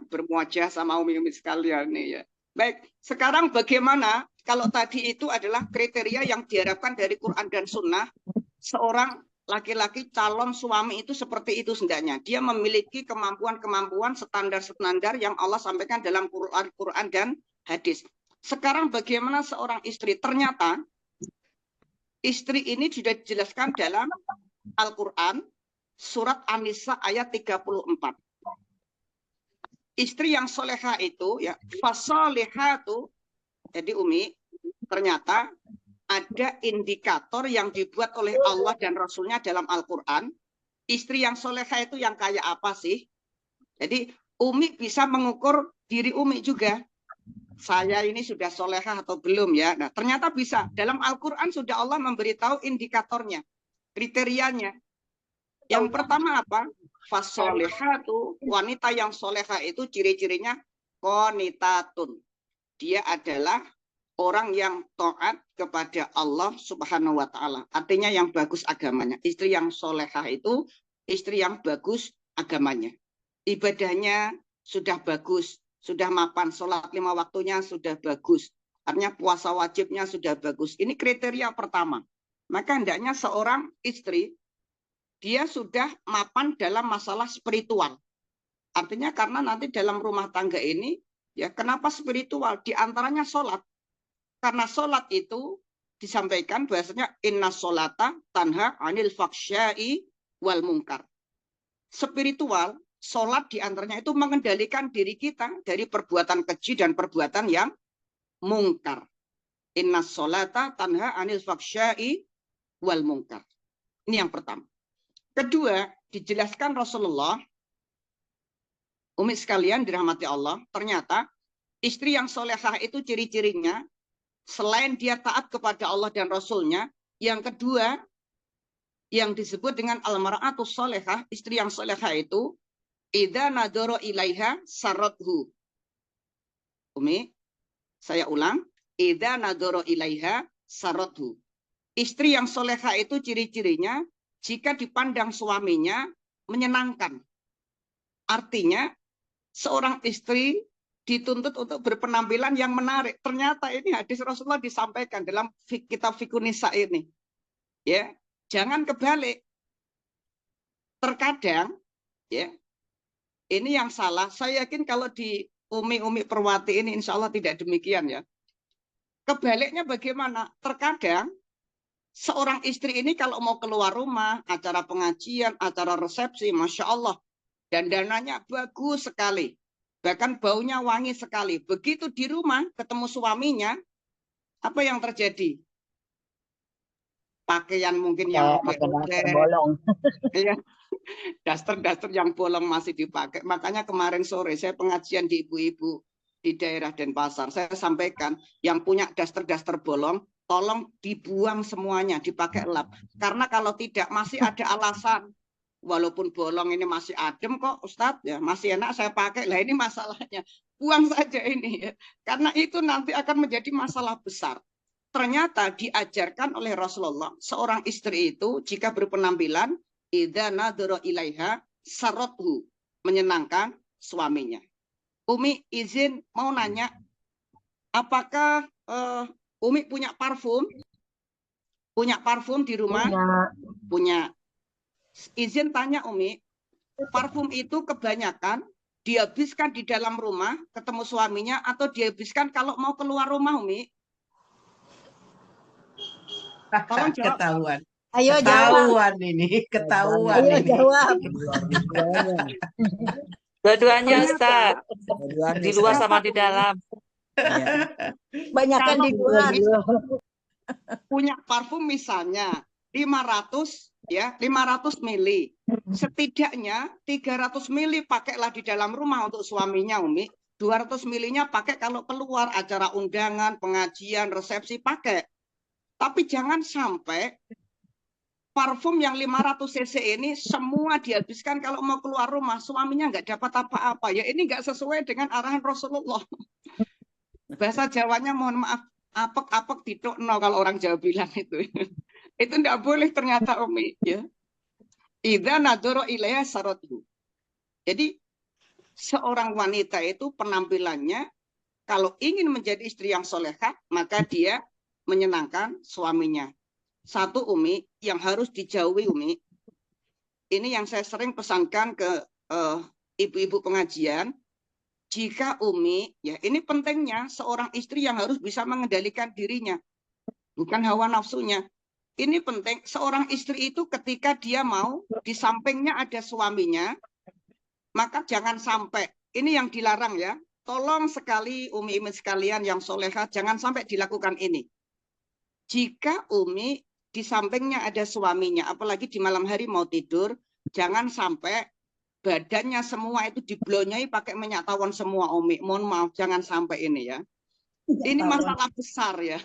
bermuajah sama Umi-umi sekalian ini ya. Baik, sekarang bagaimana kalau tadi itu adalah kriteria yang diharapkan dari Quran dan Sunnah, seorang laki-laki calon suami itu seperti itu hendaknya. Dia memiliki kemampuan-kemampuan standar-standar yang Allah sampaikan dalam Quran dan hadis. Sekarang bagaimana seorang istri? Ternyata istri ini sudah dijelaskan dalam Al-Quran surat An-Nisa ayat 34. Istri yang soleha itu ya fasolehatu. Jadi Umi, ternyata ada indikator yang dibuat oleh Allah dan Rasulnya dalam Al-Quran. Istri yang soleha itu yang kayak apa sih? Jadi Umi bisa mengukur diri Umi juga. Saya ini sudah soleha atau belum ya? Nah, ternyata bisa. Dalam Al-Quran sudah Allah memberitahu indikatornya, kriterianya. Yang pertama apa? Fasolehatu, wanita yang soleha itu ciri-cirinya qonitatun. Dia adalah orang yang taat kepada Allah Subhanahu wa Ta'ala. Artinya yang bagus agamanya. Istri yang soleha itu istri yang bagus agamanya. Ibadahnya sudah bagus, sudah mapan, sholat 5 waktunya sudah bagus. Artinya puasa wajibnya sudah bagus. Ini kriteria pertama. Maka hendaknya seorang istri dia sudah mapan dalam masalah spiritual. Artinya karena nanti dalam rumah tangga ini, ya kenapa spiritual? Di antaranya sholat. Karena sholat itu disampaikan bahasanya inna sholata tanha anil faksya'i wal mungkar. Spiritual, sholat di antaranya itu mengendalikan diri kita dari perbuatan keji dan perbuatan yang mungkar. Inna sholata tanha anil faksya'i wal mungkar. Ini yang pertama. Kedua, dijelaskan Rasulullah, Umi sekalian dirahmati Allah, ternyata istri yang solehah itu ciri-cirinya, selain dia taat kepada Allah dan Rasulnya, yang kedua, yang disebut dengan al-mar'atus solehah, istri yang solehah itu, idza nadoro ilaiha sarathu. Umi, saya ulang, idza nadoro ilaiha sarathu. Istri yang solehah itu ciri-cirinya, jika dipandang suaminya menyenangkan. Artinya seorang istri dituntut untuk berpenampilan yang menarik. Ternyata ini hadis Rasulullah disampaikan dalam kitab Fiqh Nisa ini. Ya, jangan kebalik. Terkadang ya, ini yang salah. Saya yakin kalau di umi-umi Perwati ini insya Allah tidak demikian ya. Kebaliknya bagaimana? Terkadang seorang istri ini kalau mau keluar rumah, acara pengajian, acara resepsi, Masya Allah, dandanannya bagus sekali. Bahkan baunya wangi sekali. Begitu di rumah ketemu suaminya, apa yang terjadi? Pakaian mungkin yang bolong. ya, daster-daster yang bolong masih dipakai. Makanya kemarin sore saya pengajian di ibu-ibu di daerah Denpasar. Saya sampaikan yang punya daster-daster bolong, tolong dibuang semuanya, dipakai lap. Karena kalau tidak masih ada alasan. Walaupun bolong ini masih adem kok Ustadz, ya masih enak saya pakai. Lah ini masalahnya. Buang saja ini ya. Karena itu nanti akan menjadi masalah besar. Ternyata diajarkan oleh Rasulullah, seorang istri itu jika berpenampilan, idza nadhara ilaiha sarrathu, menyenangkan suaminya. Umi izin mau nanya, apakah Umi punya parfum? Punya parfum di rumah? Punya. Izin tanya Umi, parfum itu kebanyakan dihabiskan di dalam rumah ketemu suaminya atau dihabiskan kalau mau keluar rumah Umi? Tolong jawab. Ketahuan. Ayo Ketahuan ini, ketahuan Ayo ini. jawab. Dua-duanya Ustaz. Dua-duanya, Di luar Ustaz. sama di dalam. Ya. Banyakan di luar. Punya parfum misalnya 500 ya, 500 mili. Setidaknya 300 mili pakailah di dalam rumah untuk suaminya Umi. 200 milinya pakai kalau keluar acara undangan, pengajian, resepsi pakai. Tapi jangan sampai parfum yang 500 cc ini semua dihabiskan kalau mau keluar rumah, suaminya nggak dapat apa-apa. Ya ini nggak sesuai dengan arahan Rasulullah. Bahasa Jawanya mohon maaf, apek-apek didokno kalau orang Jawa bilang itu. Itu nggak boleh ternyata Umi. Ya. Idza nadhara ilaiha saratu. Jadi seorang wanita itu penampilannya kalau ingin menjadi istri yang solehah, maka dia menyenangkan suaminya. Satu Umi, yang harus dijauhi Umi, ini yang saya sering pesankan ke ibu-ibu pengajian, jika Umi, ya ini pentingnya seorang istri yang harus bisa mengendalikan dirinya, bukan hawa nafsunya. Ini penting, seorang istri itu ketika dia mau, di sampingnya ada suaminya, maka jangan sampai, ini yang dilarang ya, tolong sekali Umi-Umi sekalian yang solehah, jangan sampai dilakukan ini. Jika Umi di sampingnya ada suaminya, apalagi di malam hari mau tidur, jangan sampai badannya semua itu diblonyai pakai minyak tawon semua Umi. Mohon maaf, jangan sampai ini ya. Ini masalah besar ya.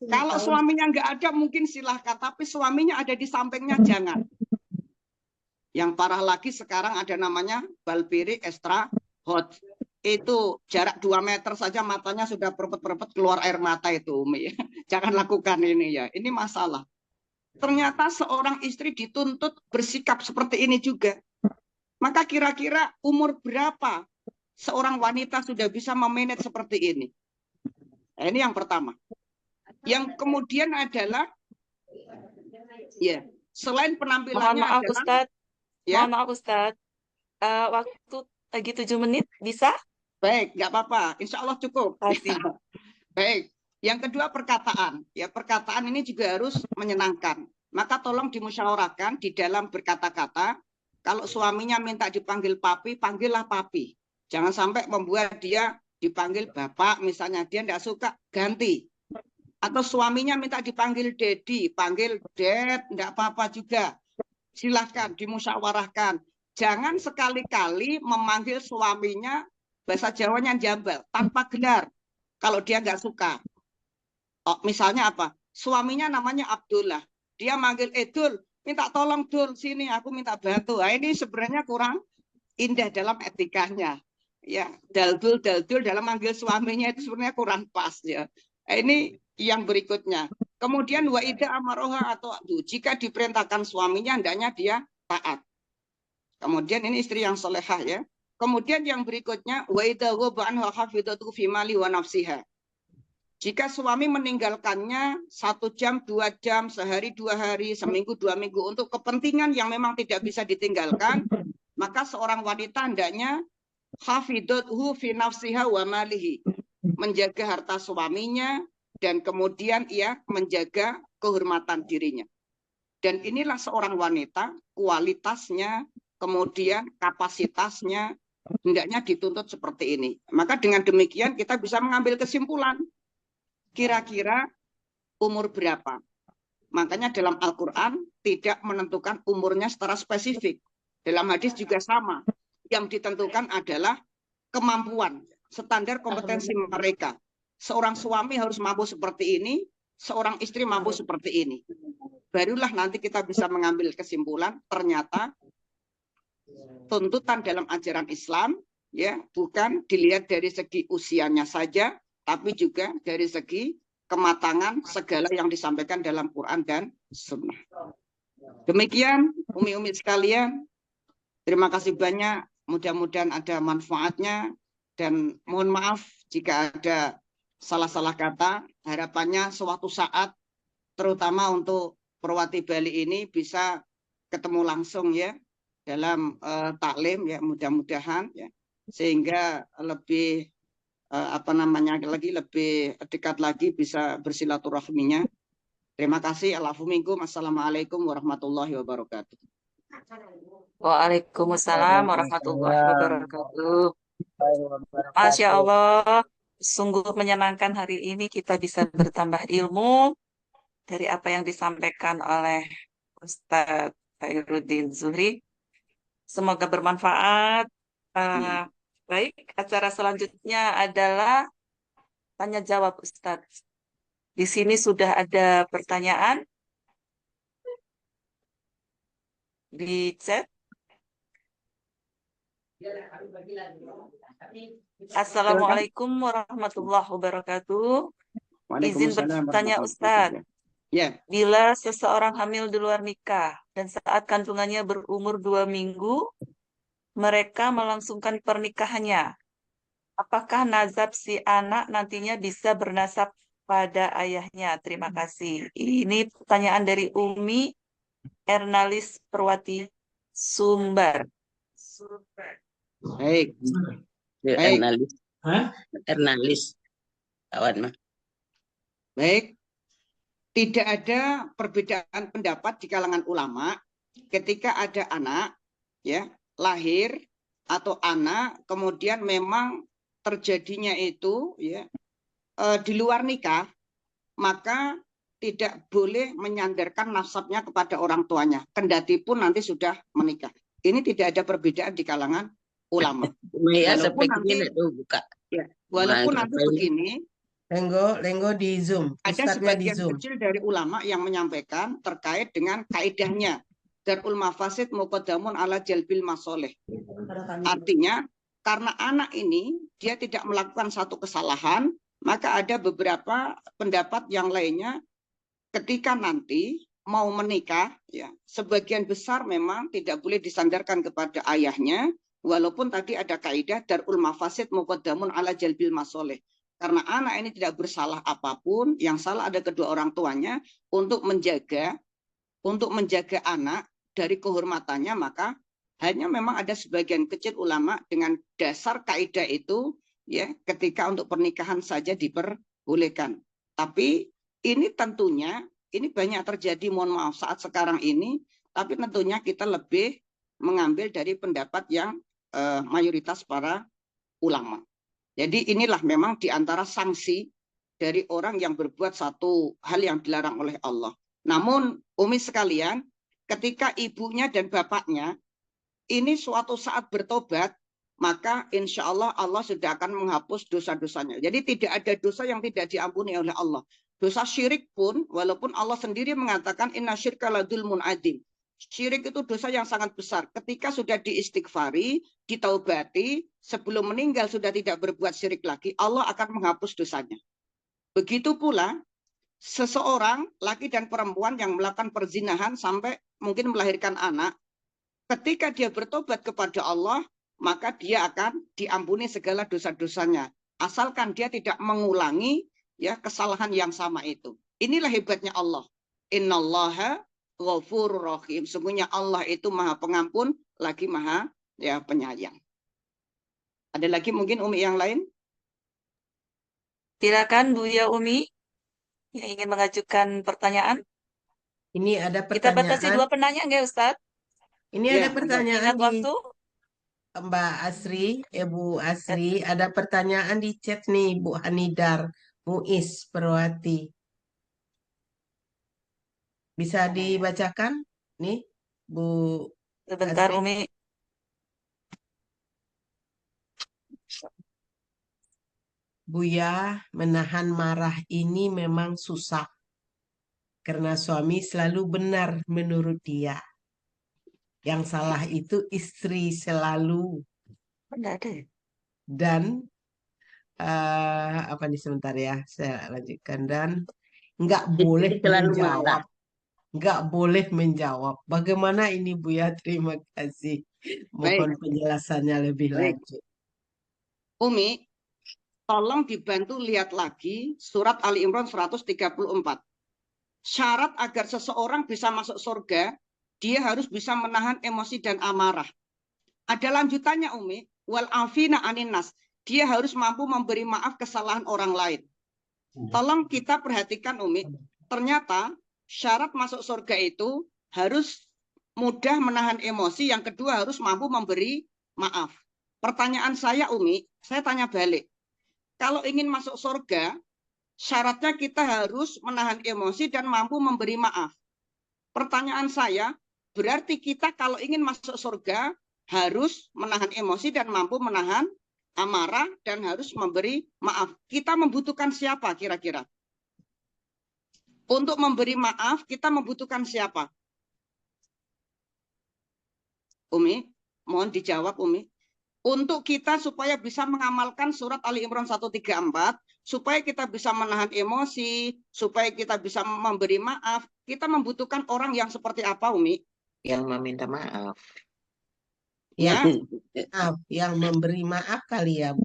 Kalau suaminya nggak ada mungkin silahkan, tapi suaminya ada di sampingnya jangan. Yang parah lagi sekarang ada namanya balpirik extra hot. Itu jarak 2 meter saja matanya sudah perpet-perpet keluar air mata itu Umi. Jangan lakukan ini ya. Ini masalah. Ternyata seorang istri dituntut bersikap seperti ini juga. Maka kira-kira umur berapa seorang wanita sudah bisa memanage seperti ini? Nah, ini yang pertama. Yang kemudian adalah ya, selain penampilannya Mohon maaf adalah Ustadz. ya. Mohon maaf Ustadz. Waktu lagi 7 menit bisa? Baik, nggak apa-apa. Insya Allah cukup. Baik. Yang kedua perkataan. Ya, perkataan ini juga harus menyenangkan. Maka tolong dimusyawarahkan di dalam berkata-kata. Kalau suaminya minta dipanggil papi, panggillah papi. Jangan sampai membuat dia dipanggil bapak, misalnya dia tidak suka, ganti. Atau suaminya minta dipanggil daddy, panggil dad, tidak apa-apa juga. Silahkan dimusyawarahkan. Jangan sekali-kali memanggil suaminya bahasa Jawanya jambal, tanpa gelar. Kalau dia nggak suka. Oh, misalnya apa? Suaminya namanya Abdullah. Dia manggil Dul, minta tolong Dul, sini aku minta bantu. Nah, ini sebenarnya kurang indah dalam etikanya. Ya, daldul dalam manggil suaminya itu sebenarnya kurang pas ya. Nah, ini yang berikutnya. Kemudian wa idza amaroha atau jika diperintahkan suaminya hendaknya dia taat. Kemudian ini istri yang solehah ya. Kemudian yang berikutnya wa idza ghaba anha hafidatu fi mali wa nafsiha. Jika suami meninggalkannya 1 jam, 2 jam, sehari, 2 hari, seminggu, 2 minggu untuk kepentingan yang memang tidak bisa ditinggalkan, maka seorang wanita hendaknya hafidatuhu fi nafsiha wa malihi, menjaga harta suaminya dan kemudian ia menjaga kehormatan dirinya. Dan inilah seorang wanita, kualitasnya, kemudian kapasitasnya hendaknya dituntut seperti ini. Maka dengan demikian kita bisa mengambil kesimpulan kira-kira umur berapa. Makanya dalam Al-Quran tidak menentukan umurnya secara spesifik. Dalam hadis juga sama. Yang ditentukan adalah kemampuan, standar kompetensi mereka. Seorang suami harus mampu seperti ini, seorang istri mampu seperti ini. Barulah nanti kita bisa mengambil kesimpulan, ternyata tuntutan dalam ajaran Islam ya bukan dilihat dari segi usianya saja, tapi juga dari segi kematangan segala yang disampaikan dalam Quran dan Sunnah. Demikian, umi-umi sekalian, terima kasih banyak. Mudah-mudahan ada manfaatnya dan mohon maaf jika ada salah-salah kata. Harapannya suatu saat, terutama untuk Perwati Bali ini bisa ketemu langsung ya dalam taklim ya mudah-mudahan ya sehingga lebih lebih dekat lagi bisa bersilaturahminya. Terima kasih. Assalamualaikum warahmatullahi wabarakatuh. Waalaikumsalam warahmatullahi wabarakatuh. Masya Allah, sungguh menyenangkan hari ini kita bisa bertambah ilmu dari apa yang disampaikan oleh Ustadz Khairuddin Zuhri. Semoga bermanfaat. Baik, acara selanjutnya adalah tanya jawab Ustadz. Di sini sudah ada pertanyaan di chat. Assalamualaikum warahmatullahi wabarakatuh. Izin bertanya Ustadz. Ya. Bila seseorang hamil di luar nikah dan saat kandungannya berumur 2 minggu, mereka melangsungkan pernikahannya. Apakah nazab si anak nantinya bisa bernasab pada ayahnya? Terima kasih. Ini pertanyaan dari Umi Ernalis Perwati Sumbar. Baik. Ernalis. Ernalis. Kawan mah. Baik. Tidak ada perbedaan pendapat di kalangan ulama ketika ada anak ya lahir atau anak kemudian memang terjadinya itu ya di luar nikah, maka tidak boleh menyandarkan nasabnya kepada orang tuanya kendati pun nanti sudah menikah. Ini tidak ada perbedaan di kalangan ulama. Walaupun nanti begini, Lenggo di Zoom. ada sebagian kecil dari ulama yang menyampaikan terkait dengan kaidahnya darul mafasid muqaddamun ala jalbil masoleh. Artinya karena anak ini dia tidak melakukan satu kesalahan, maka ada beberapa pendapat yang lainnya ketika nanti mau menikah ya sebagian besar memang tidak boleh disandarkan kepada ayahnya, walaupun tadi ada kaidah darul mafasid muqaddamun ala jalbil masoleh. Karena anak ini tidak bersalah apapun, yang salah ada kedua orang tuanya untuk menjaga anak dari kehormatannya, maka hanya memang ada sebagian kecil ulama dengan dasar kaidah itu ya ketika untuk pernikahan saja diperbolehkan. Tapi ini tentunya ini banyak terjadi, mohon maaf saat sekarang ini, tapi tentunya kita lebih mengambil dari pendapat yang mayoritas para ulama. Jadi inilah memang diantara sanksi dari orang yang berbuat satu hal yang dilarang oleh Allah. Namun umi sekalian, ketika ibunya dan bapaknya ini suatu saat bertobat, maka insya Allah Allah sudah akan menghapus dosa-dosanya. Jadi tidak ada dosa yang tidak diampuni oleh Allah. Dosa syirik pun, walaupun Allah sendiri mengatakan inna syirka ladulmun adim. Syirik itu dosa yang sangat besar. Ketika sudah diistighfari, ditaubati, sebelum meninggal sudah tidak berbuat syirik lagi, Allah akan menghapus dosanya. Begitu pula, seseorang, laki dan perempuan yang melakukan perzinahan sampai mungkin melahirkan anak, ketika dia bertobat kepada Allah, maka dia akan diampuni segala dosa-dosanya. Asalkan dia tidak mengulangi ya kesalahan yang sama itu. Inilah hebatnya Allah. Innallaha ghafurur rahim. Sesungguhnya Allah itu Maha Pengampun lagi Maha ya penyayang. Ada lagi mungkin Umi yang lain? Silakan Buya Umi yang ingin mengajukan pertanyaan. Ini ada Kita batasi pertanyaan. 2 penanya nggak Ustadz? Ini Ya, ada pertanyaan Ingat di waktu. Mbak Asri, Bu Asri, ada pertanyaan di chat nih, Bu Hanidar Muiz Perwati. Bisa dibacakan nih, Bu Sebentar Asri? Umi. Buya, menahan marah ini memang susah. Karena suami selalu benar menurut dia. Yang salah itu istri selalu. Benar deh. Dan apa nih sebentar ya, saya lanjutkan. Dan nggak boleh selalu menjawab. Nggak boleh menjawab. Bagaimana ini Buya? Terima kasih. Mohon penjelasannya lebih Baik. lanjut. Umi, tolong dibantu lihat lagi surat Ali Imran 134. Syarat agar seseorang bisa masuk surga, dia harus bisa menahan emosi dan amarah. Ada lanjutannya Umi, wal afina anin nas. Dia harus mampu memberi maaf kesalahan orang lain. Tolong kita perhatikan Umi, ternyata syarat masuk surga itu harus mudah menahan emosi, yang kedua harus mampu memberi maaf. Pertanyaan saya Umi, saya tanya balik. Kalau ingin masuk surga, syaratnya kita harus menahan emosi dan mampu memberi maaf. Pertanyaan saya, berarti kita kalau ingin masuk surga harus menahan emosi dan mampu menahan amarah dan harus memberi maaf. Kita membutuhkan siapa kira-kira? Untuk memberi maaf, kita membutuhkan siapa? Umi, mohon dijawab Umi. Untuk kita supaya bisa mengamalkan surat Ali Imran 134, supaya kita bisa menahan emosi, supaya kita bisa memberi maaf, kita membutuhkan orang yang seperti apa, Umi? Yang meminta maaf. Ya. Yang memberi maaf kali ya.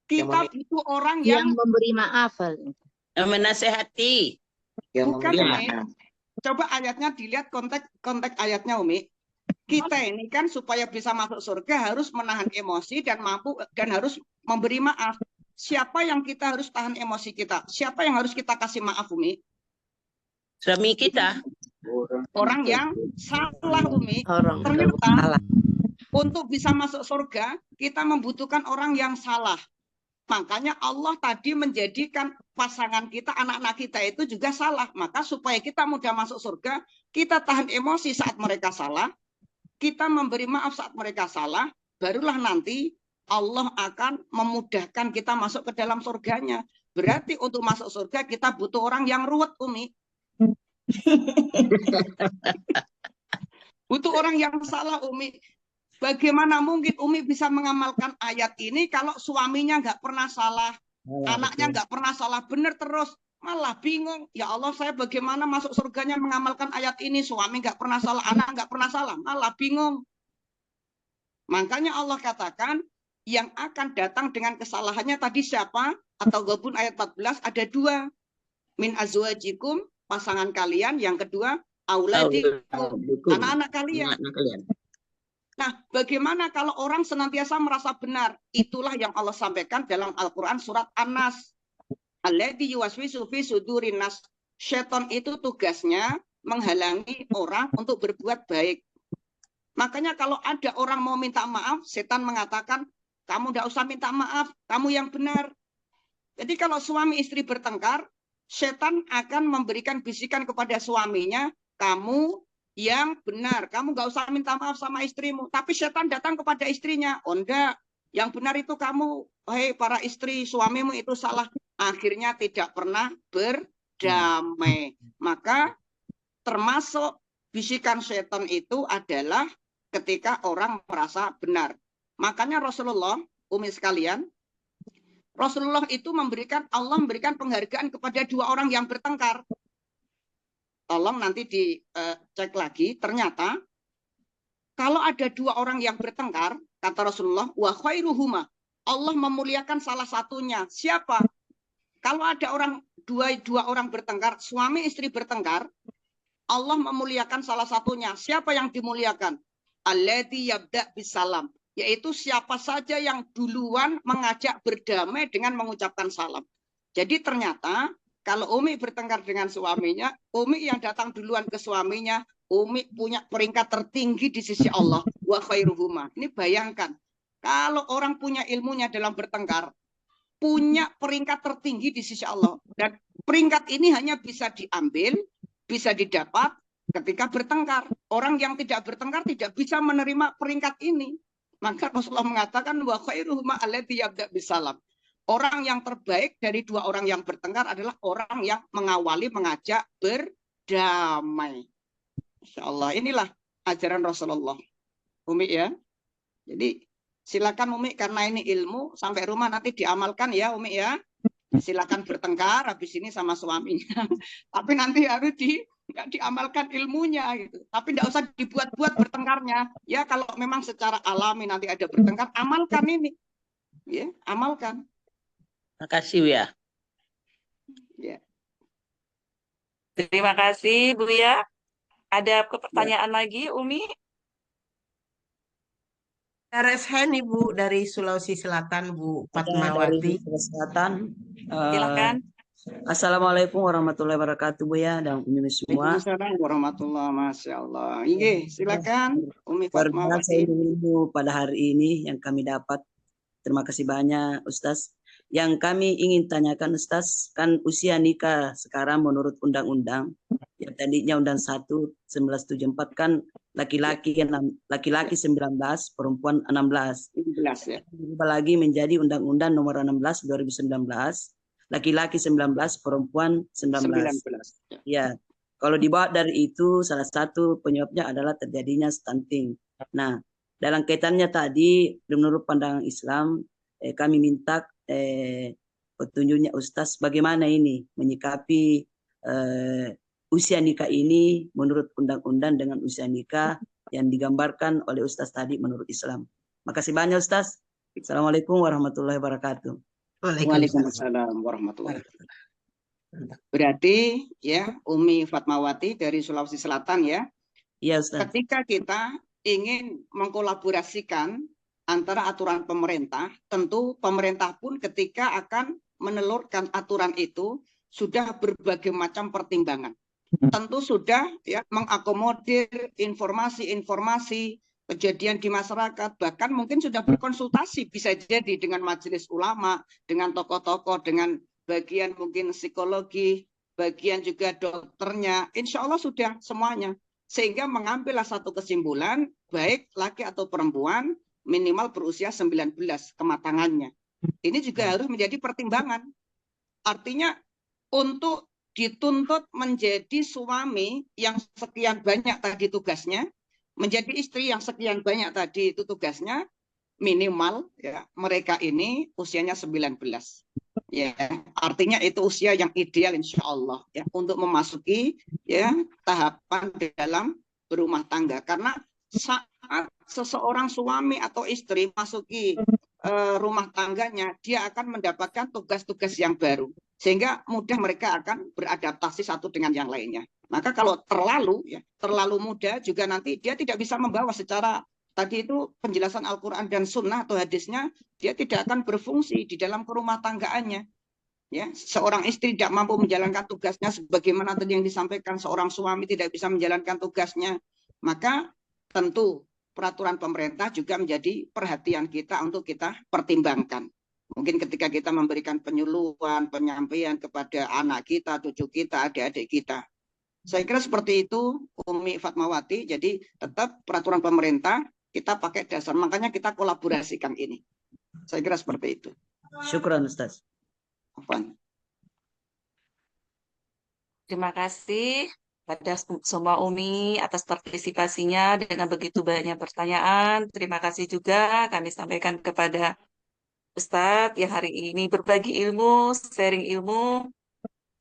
Kita butuh orang yang memberi maaf. Yang menasehati. Yang bukan, meminta Umi. maaf. Coba ayatnya dilihat konteks ayatnya, Umi. Kita ini kan supaya bisa masuk surga harus menahan emosi dan mampu dan harus memberi maaf. Siapa yang kita harus tahan emosi kita? Siapa yang harus kita kasih maaf, Umi? Suami kita. Orang yang salah, Umi. Ternyata untuk bisa masuk surga kita membutuhkan orang yang salah. Makanya Allah tadi menjadikan pasangan kita, anak-anak kita itu juga salah. Maka supaya kita mudah masuk surga, kita tahan emosi saat mereka salah, kita memberi maaf saat mereka salah, barulah nanti Allah akan memudahkan kita masuk ke dalam surganya. Berarti untuk masuk surga kita butuh orang yang ruwet, Umi. Butuh orang yang salah, Umi. Bagaimana mungkin Umi bisa mengamalkan ayat ini kalau suaminya nggak pernah salah, anaknya nggak pernah salah, benar terus, malah bingung. Ya Allah, saya bagaimana masuk surganya mengamalkan ayat ini? Suami nggak pernah salah, anak nggak pernah salah, malah bingung. Makanya Allah katakan yang akan datang dengan kesalahannya tadi siapa? Atau Ghabun ayat 14 ada 2. Min azwajikum, pasangan kalian. Yang kedua, auladikum, anak-anak kalian. Nah, bagaimana kalau orang senantiasa merasa benar? Itulah yang Allah sampaikan dalam Al-Quran surat An-Nas. Alladzi yuwaswisu fi sudurin nas. Syaitan itu tugasnya menghalangi orang untuk berbuat baik. Makanya kalau ada orang mau minta maaf, setan mengatakan, kamu tidak usah minta maaf, kamu yang benar. Jadi kalau suami istri bertengkar, setan akan memberikan bisikan kepada suaminya, kamu yang benar, kamu nggak usah minta maaf sama istrimu. Tapi setan datang kepada istrinya, oh enggak, yang benar itu kamu, hei para istri, suamimu itu salah. Akhirnya tidak pernah berdamai. Maka termasuk bisikan setan itu adalah ketika orang merasa benar. Makanya Rasulullah, Umi sekalian, Rasulullah itu Allah memberikan penghargaan kepada 2 orang yang bertengkar. Tolong nanti dicek lagi, ternyata kalau ada dua orang yang bertengkar, kata Rasulullah, wa khairuhuma, Allah memuliakan salah satunya. Siapa? Kalau ada dua orang bertengkar, suami istri bertengkar, Allah memuliakan salah satunya. Siapa yang dimuliakan? Alladzi yabda bisalam, yaitu siapa saja yang duluan mengajak berdamai dengan mengucapkan salam. Jadi ternyata kalau Umi bertengkar dengan suaminya, Umi yang datang duluan ke suaminya, Umi punya peringkat tertinggi di sisi Allah. Wa khairuhuma. Ini bayangkan, kalau orang punya ilmunya dalam bertengkar, punya peringkat tertinggi di sisi Allah. Dan peringkat ini hanya bisa diambil, bisa didapat ketika bertengkar. Orang yang tidak bertengkar tidak bisa menerima peringkat ini. Maka Rasulullah mengatakan, wa khairuhuma alladzi yabda bisalam. Orang yang terbaik dari dua orang yang bertengkar adalah orang yang mengawali mengajak berdamai. Insya Allah, inilah ajaran Rasulullah. Umi ya. Jadi silakan Umi, karena ini ilmu, sampai rumah nanti diamalkan ya Umi ya. Silakan bertengkar habis ini sama suaminya. Tapi nanti harus diamalkan ilmunya gitu. Tapi tidak usah dibuat-buat bertengkarnya. Ya kalau memang secara alami nanti ada bertengkar, amalkan ini. Ya, amalkan. Makasih ya. Ya. Terima kasih Bu ya. Ada pertanyaan lagi Umi? RFN Ibu dari Sulawesi Selatan, Bu Ada dari Fatmawati. Sulawesi Selatan. Silakan. Assalamualaikum warahmatullahi wabarakatuh Bu ya, dan Umi semua. Waalaikumsalam warahmatullahi wabarakatuh. Masya Allah. Iya, silakan Umi Luar biasa Fatmawati. ilmu pada hari ini yang kami dapat. Terima kasih banyak Ustaz. Yang kami ingin tanyakan Ustaz, kan usia nikah sekarang menurut undang-undang, ya tadinya undang 1 1974 kan laki-laki 19, perempuan 16. 16 ya. Berubah lagi menjadi Undang-Undang Nomor 16 2019, laki-laki 19, perempuan 19. 19. Ya, kalau dibawa dari itu salah satu penyebabnya adalah terjadinya stunting. Nah, dalam kaitannya tadi menurut pandangan Islam, kami minta petunjuknya Ustaz bagaimana ini menyikapi usia nikah ini menurut undang-undang dengan usia nikah yang digambarkan oleh Ustaz tadi menurut Islam. Makasih banyak Ustaz. Assalamualaikum warahmatullahi wabarakatuh. Waalaikumsalam warahmatullahi wabarakatuh. Berarti ya Umi Fatmawati dari Sulawesi Selatan ya. Iya Ustaz. Ketika kita ingin mengkolaborasikan antara aturan pemerintah, tentu pemerintah pun ketika akan menelurkan aturan itu sudah berbagai macam pertimbangan. Tentu sudah ya mengakomodir informasi-informasi kejadian di masyarakat, bahkan mungkin sudah berkonsultasi bisa jadi dengan majelis ulama, dengan tokoh-tokoh, dengan bagian mungkin psikologi, bagian juga dokternya, insya Allah sudah semuanya. Sehingga mengambillah satu kesimpulan, baik laki atau perempuan, minimal berusia 19 kematangannya. Ini juga harus menjadi pertimbangan. Artinya untuk dituntut menjadi suami yang sekian banyak tadi tugasnya, menjadi istri yang sekian banyak tadi itu tugasnya, minimal ya mereka ini usianya 19. Ya, artinya itu usia yang ideal insya Allah ya untuk memasuki ya tahapan dalam berumah tangga. Karena saat seseorang suami atau istri masuki rumah tangganya, dia akan mendapatkan tugas-tugas yang baru. Sehingga mudah mereka akan beradaptasi satu dengan yang lainnya. Maka kalau terlalu muda juga nanti dia tidak bisa membawa secara tadi itu penjelasan Al-Quran dan Sunnah atau hadisnya, dia tidak akan berfungsi di dalam rumah tanggaannya. Ya, seorang istri tidak mampu menjalankan tugasnya sebagaimana tadi yang disampaikan, seorang suami tidak bisa menjalankan tugasnya. Maka tentu peraturan pemerintah juga menjadi perhatian kita untuk kita pertimbangkan. Mungkin ketika kita memberikan penyuluhan, penyampaian kepada anak kita, cucu kita, adik-adik kita. Saya kira seperti itu Umi Fatmawati. Jadi tetap peraturan pemerintah kita pakai dasar. Makanya kita kolaborasikan ini. Saya kira seperti itu. Syukran Ustaz. Afwan. Terima kasih pada semua Umi atas partisipasinya dengan begitu banyak pertanyaan. Terima kasih juga kami sampaikan kepada Ustadz yang hari ini berbagi ilmu, sharing ilmu.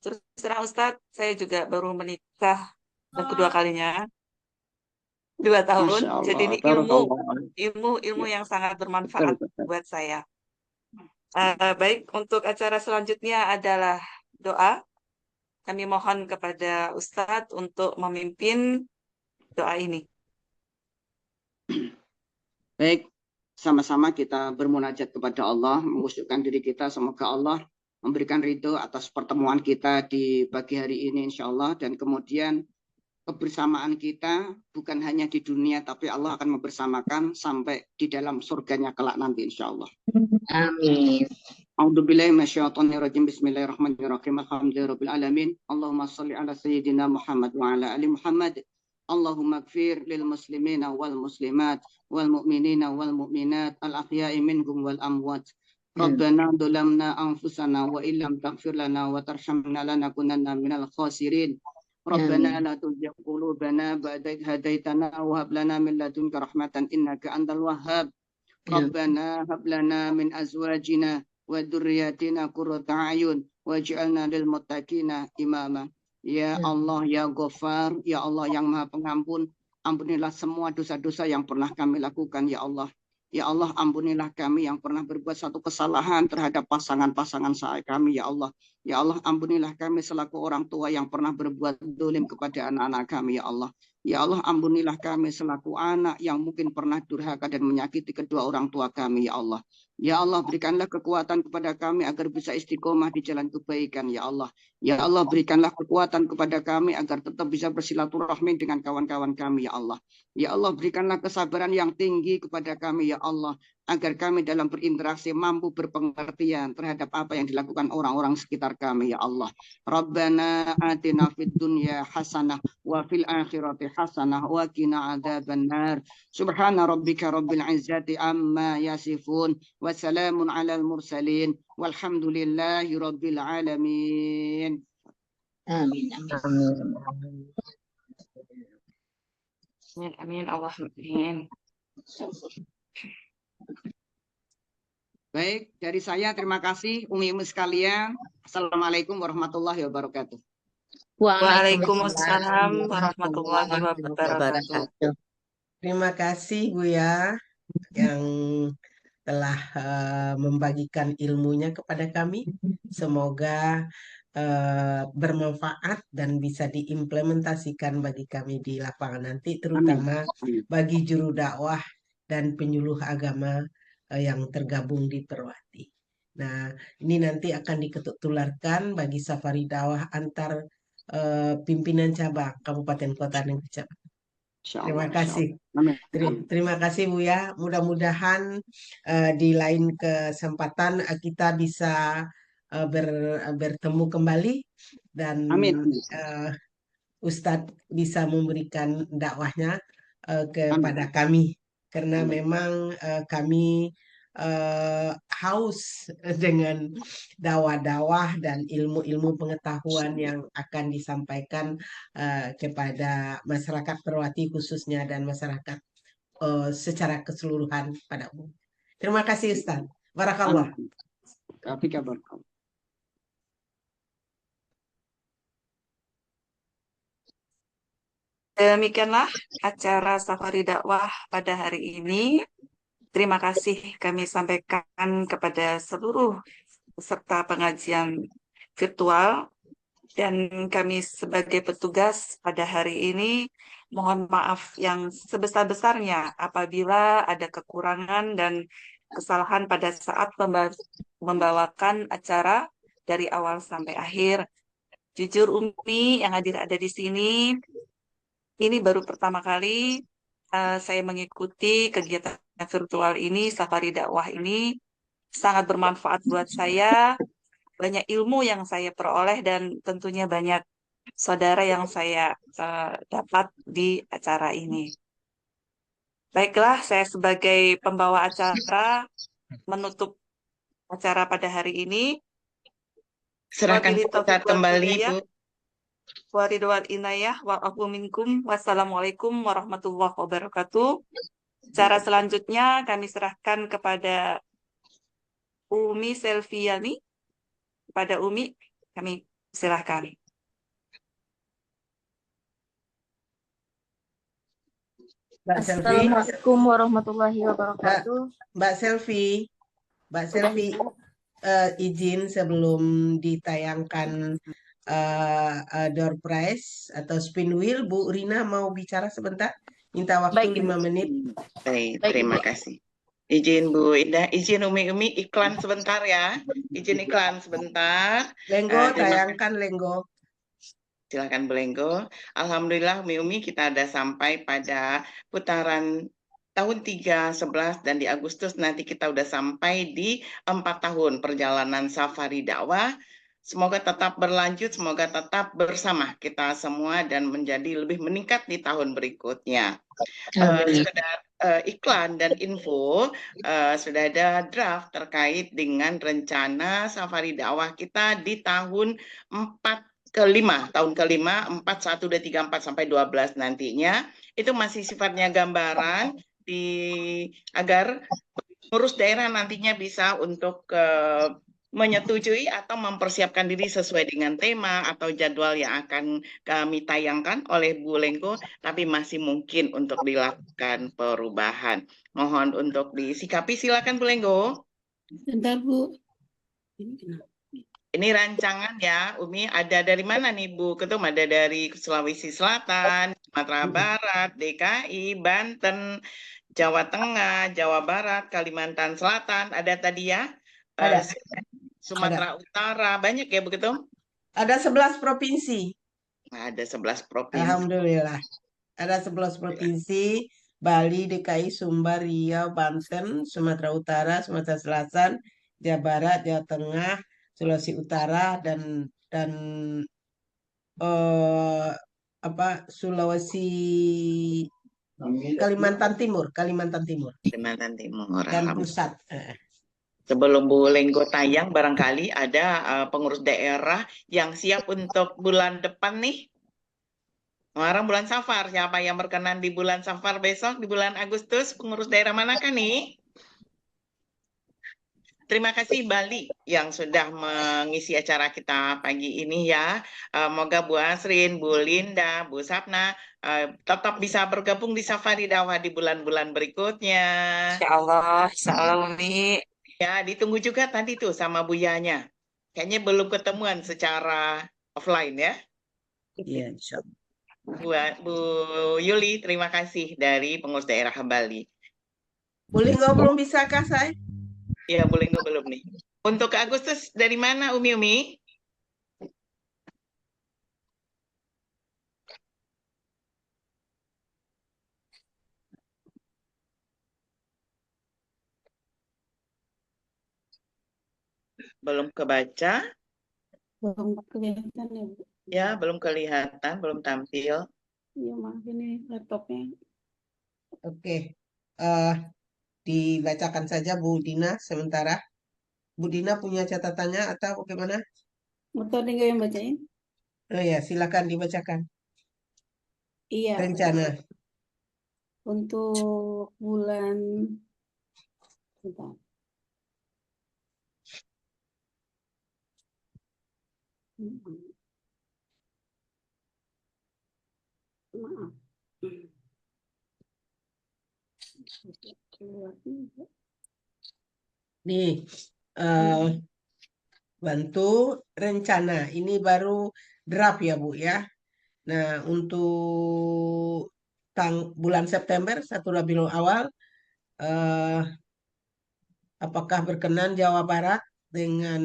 Terus terang Ustadz, saya juga baru menikah dan kedua kalinya. 2 tahun. Masya Jadi Allah, ini ilmu barakallah. yang sangat Ya, bermanfaat betul. buat saya. Baik, untuk acara selanjutnya adalah doa. Kami mohon kepada Ustadz untuk memimpin doa ini. Baik, sama-sama kita bermunajat kepada Allah, mengusyukkan diri kita, semoga Allah memberikan ridho atas pertemuan kita di pagi hari ini insya Allah, dan kemudian kebersamaan kita bukan hanya di dunia, tapi Allah akan membersamakan sampai di dalam surganya kelak nanti insya Allah. Amin. A'udzubillahi minasyaitonirrajim. Bismillahirrahmanirrahim. Alhamdulillahirabbil alamin. Allahumma shalli ala sayyidina Muhammad wa ala ali Muhammad. Allahumma ighfir lil muslimina wal muslimat wal mu'minina wal mu'minat al ahya'i minhum wal amwat. Rabbana dhalamna anfusana wa illam taghfir lana wa tarhamna lanakunanna minal khasirin. Rabbana la tuzigh qulubana ba'da idh hadaitana wa hab lana min ladunka rahmatan innaka antal wahhab. Rabbana hab lana min azwajina wa dzurriyyatina qurrata a'yun waj'alna lil muttaqina imama. Ya Allah, ya Ghaffar, ya Allah yang Maha Pengampun, ampunilah semua dosa-dosa yang pernah kami lakukan ya Allah. Ya Allah, ampunilah kami yang pernah berbuat satu kesalahan terhadap pasangan-pasangan kami ya Allah. Ya Allah, ampunilah kami selaku orang tua yang pernah berbuat dolim kepada anak-anak kami ya Allah. Ya Allah, ampunilah kami selaku anak yang mungkin pernah durhaka dan menyakiti kedua orang tua kami ya Allah. Ya Allah, berikanlah kekuatan kepada kami agar bisa istiqomah di jalan kebaikan ya Allah. Ya Allah, berikanlah kekuatan kepada kami agar tetap bisa bersilaturahmi dengan kawan-kawan kami ya Allah. Ya Allah, berikanlah kesabaran yang tinggi kepada kami ya Allah, agar kami dalam berinteraksi mampu berpengertian terhadap apa yang dilakukan orang-orang sekitar kami ya Allah. Rabbana atina fid dunya hasanah wa fil akhirati hasanah wa qina adzabannar. Subhana rabbika rabbil izzati amma yasifun wa salamun alal mursalin walhamdulillahi rabbil alamin. Amin. Amin, amin, Allahumma amin. Baik, dari saya terima kasih umi-umi sekalian. Assalamualaikum warahmatullahi wabarakatuh. Waalaikumsalam warahmatullahi wabarakatuh. Terima kasih Buya yang telah membagikan ilmunya kepada kami. Semoga bermanfaat dan bisa diimplementasikan bagi kami di lapangan nanti, terutama bagi juru dakwah dan penyuluh agama yang tergabung di Perwati. Nah, ini nanti akan diketularkan bagi safari dakwah antar pimpinan cabang kabupaten kota dan kecamatan. Terima kasih. Terima kasih Buya. Mudah-mudahan di lain kesempatan kita bisa bertemu kembali dan Ustadz bisa memberikan dakwahnya kepada kami, karena memang kami haus dengan dakwah-dakwah dan ilmu-ilmu pengetahuan yang akan disampaikan kepada masyarakat Perwati khususnya dan masyarakat secara keseluruhan pada umum. Terima kasih Ustaz. Barakallah. Demikianlah acara safari dakwah pada hari ini. Terima kasih kami sampaikan kepada seluruh peserta pengajian virtual, dan kami sebagai petugas pada hari ini mohon maaf yang sebesar-besarnya apabila ada kekurangan dan kesalahan pada saat membawakan acara dari awal sampai akhir. Jujur Umi yang hadir ada di sini, ini baru pertama kali saya mengikuti kegiatan virtual ini, safari dakwah ini. Sangat bermanfaat buat saya, banyak ilmu yang saya peroleh, dan tentunya banyak saudara yang saya dapat di acara ini. Baiklah, saya sebagai pembawa acara menutup acara pada hari ini. Serahkan Ustaz kembali, Bu. Waridwal inayah wa'afu minkum. Wassalamualaikum warahmatullahi wabarakatuh. Cara selanjutnya kami serahkan kepada Umi Selviani. Kepada Umi, kami silahkan. Mbak Selvi, Assalamualaikum warahmatullahi wabarakatuh. Mbak Selvi, izin sebelum ditayangkan door prize atau spin wheel, Bu Rina mau bicara sebentar, minta waktu Baik, 5 menit. Baik, Baik, terima Ibu. kasih. Izin Bu Indah, izin Umi iklan sebentar ya. Izin iklan sebentar. Lenggo, Terima kasih. tayangkan Lenggo. Silakan Belenggo. Alhamdulillah Umi kita ada sampai pada putaran tahun 3, 11 dan di Agustus nanti kita udah sampai di 4 tahun perjalanan safari dakwah. Semoga tetap berlanjut, semoga tetap bersama kita semua dan menjadi lebih meningkat di tahun berikutnya. Sekedar iklan dan info, sudah ada draft terkait dengan rencana safari dakwah kita di tahun tahun kelima 4, 1, 2, 3, 4 sampai 12 nantinya. Itu masih sifatnya gambaran agar pengurus daerah nantinya bisa untuk menyetujui atau mempersiapkan diri sesuai dengan tema atau jadwal yang akan kami tayangkan oleh Bu Lenggo, tapi masih mungkin untuk dilakukan perubahan. Mohon untuk disikapi, silakan Bu Lenggo. Bentar, Bu. Ini rancangan ya, Umi, ada dari mana nih Bu Ketum? Ada dari Sulawesi Selatan, Sumatera Barat, DKI, Banten, Jawa Tengah, Jawa Barat, Kalimantan Selatan, ada tadi ya? Ada. Sumatera Utara, banyak ya Bu Ketum? Ada 11 provinsi. Ada 11 provinsi. Alhamdulillah. Ada 11 provinsi, Bali, DKI, Sumbar, Riau, Banten, Sumatera Utara, Sumatera Selatan, Jawa Barat, Jawa Tengah, Sulawesi Utara dan Sulawesi Kalimantan Timur Kalimantan Timur dan pusat. Sebelum Bu Lenggo tayang, barangkali ada pengurus daerah yang siap untuk bulan depan nih. Sekarang bulan Safar, siapa yang berkenan di bulan Safar besok, di bulan Agustus, pengurus daerah manakah nih? Terima kasih Bali yang sudah mengisi acara kita pagi ini ya. Moga Bu Asrin, Bu Linda, Bu Sapna tetap bisa bergabung di Safari Dakwah di bulan-bulan berikutnya. Insya Allah Umi. Ya, ditunggu juga tadi tuh sama Bu Yanya. Kayaknya belum ketemuan secara offline ya. Iya, insya Allah. Bu Yuli, terima kasih dari pengurus daerah Bali. Bu Linggo belum bisa kah saya? Iya, Bu Linggo belum nih. Untuk ke Agustus dari mana Umi? Belum kebaca? Belum kelihatan ya, Bu. Ya, belum kelihatan, belum tampil. Iya, maaf ini laptopnya. Oke. Dibacakan saja Bu Dina sementara. Bu Dina punya catatannya atau bagaimana? Betul nih yang bacain? Oh ya, silakan dibacakan. Iya. Rencana. Untuk bulan bentar. Maaf. Nih, bantu rencana. Ini baru draft ya Bu ya. Nah, untuk bulan September, 1 Rabiul Awal, apakah berkenan Jawa Barat dengan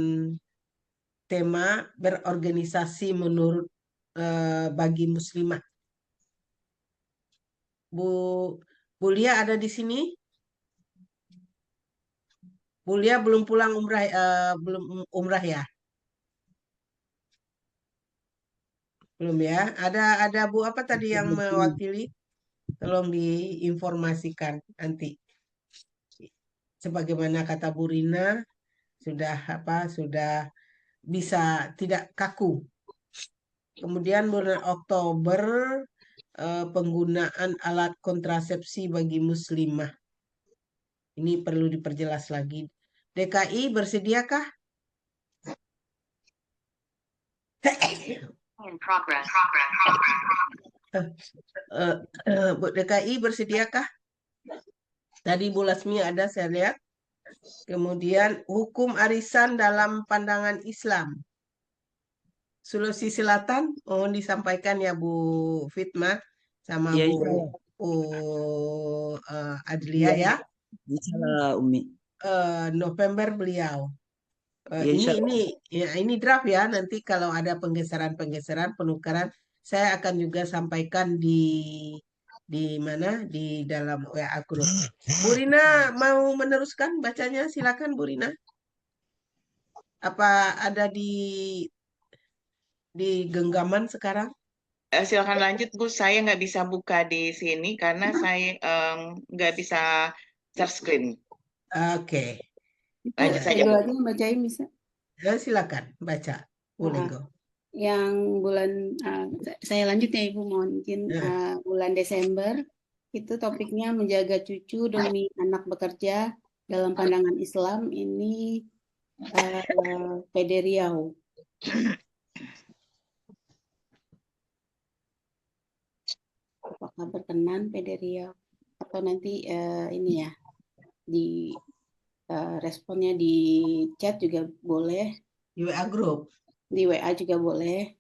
tema berorganisasi menurut bagi muslimah? Bu Lia ada di sini? Bu Lia belum pulang umrah, belum umrah ya? Belum ya? Ada Bu apa tadi yang mewakili? Tolong diinformasikan nanti. Sebagaimana kata Bu Rina, sudah bisa tidak kaku. Kemudian bulan Oktober penggunaan alat kontrasepsi bagi muslimah. Ini perlu diperjelas lagi. DKI bersediakah? Bu DKI bersediakah? Tadi Bu Lasmi ada saya lihat. Kemudian hukum arisan dalam pandangan Islam. Sulawesi Selatan mohon disampaikan ya Bu Fitma sama Ya, Bu Adlia ya. insyaallah Umi. November beliau. Ya, Ini draft ya. Nanti kalau ada penggeseran, penukaran, saya akan juga sampaikan di mana di dalam WA group. Bu Rina mau meneruskan bacanya? Silakan Bu Rina. Apa ada di genggaman sekarang? Silakan lanjut Bu, saya nggak bisa buka di sini karena saya nggak bisa share screen. Oke. Lanjut saja Lenggo Bu. aja bacain bisa. Silakan baca Bu Lenggo. Yang bulan saya lanjut ya Ibu, mohon izin. Bulan Desember itu topiknya menjaga cucu demi anak bekerja dalam pandangan Islam, ini PD Riau. Apakah berkenan PD Riau atau nanti ini ya di responnya di chat juga boleh, di WA group, di WA juga boleh.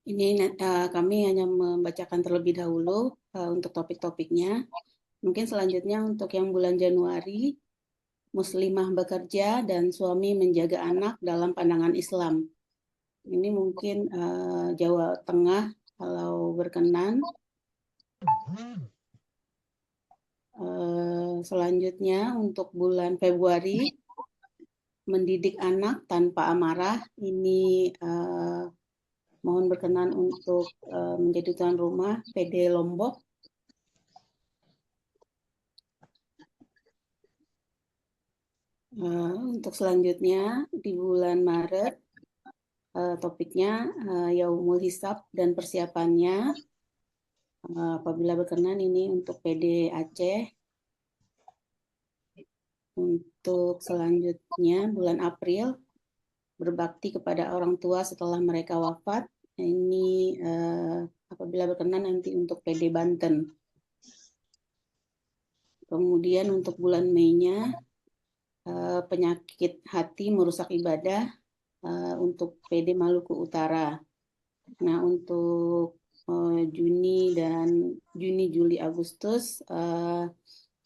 Ini kami hanya membacakan terlebih dahulu untuk topik-topiknya. Mungkin selanjutnya untuk yang bulan Januari, muslimah bekerja dan suami menjaga anak dalam pandangan Islam. Ini mungkin Jawa Tengah kalau berkenan. Selanjutnya untuk bulan Februari, mendidik anak tanpa amarah. Ini mohon berkenan untuk menjadi tuan rumah PD Lombok. Untuk selanjutnya di bulan Maret, topiknya Yaumul Hisab dan persiapannya. Apabila berkenan ini untuk PD Aceh. Untuk selanjutnya bulan April, berbakti kepada orang tua setelah mereka wafat. Ini apabila berkenan nanti untuk PD Banten. Kemudian untuk bulan Mei-nya, penyakit hati merusak ibadah untuk PD Maluku Utara. Nah, untuk Juni, Juli, Agustus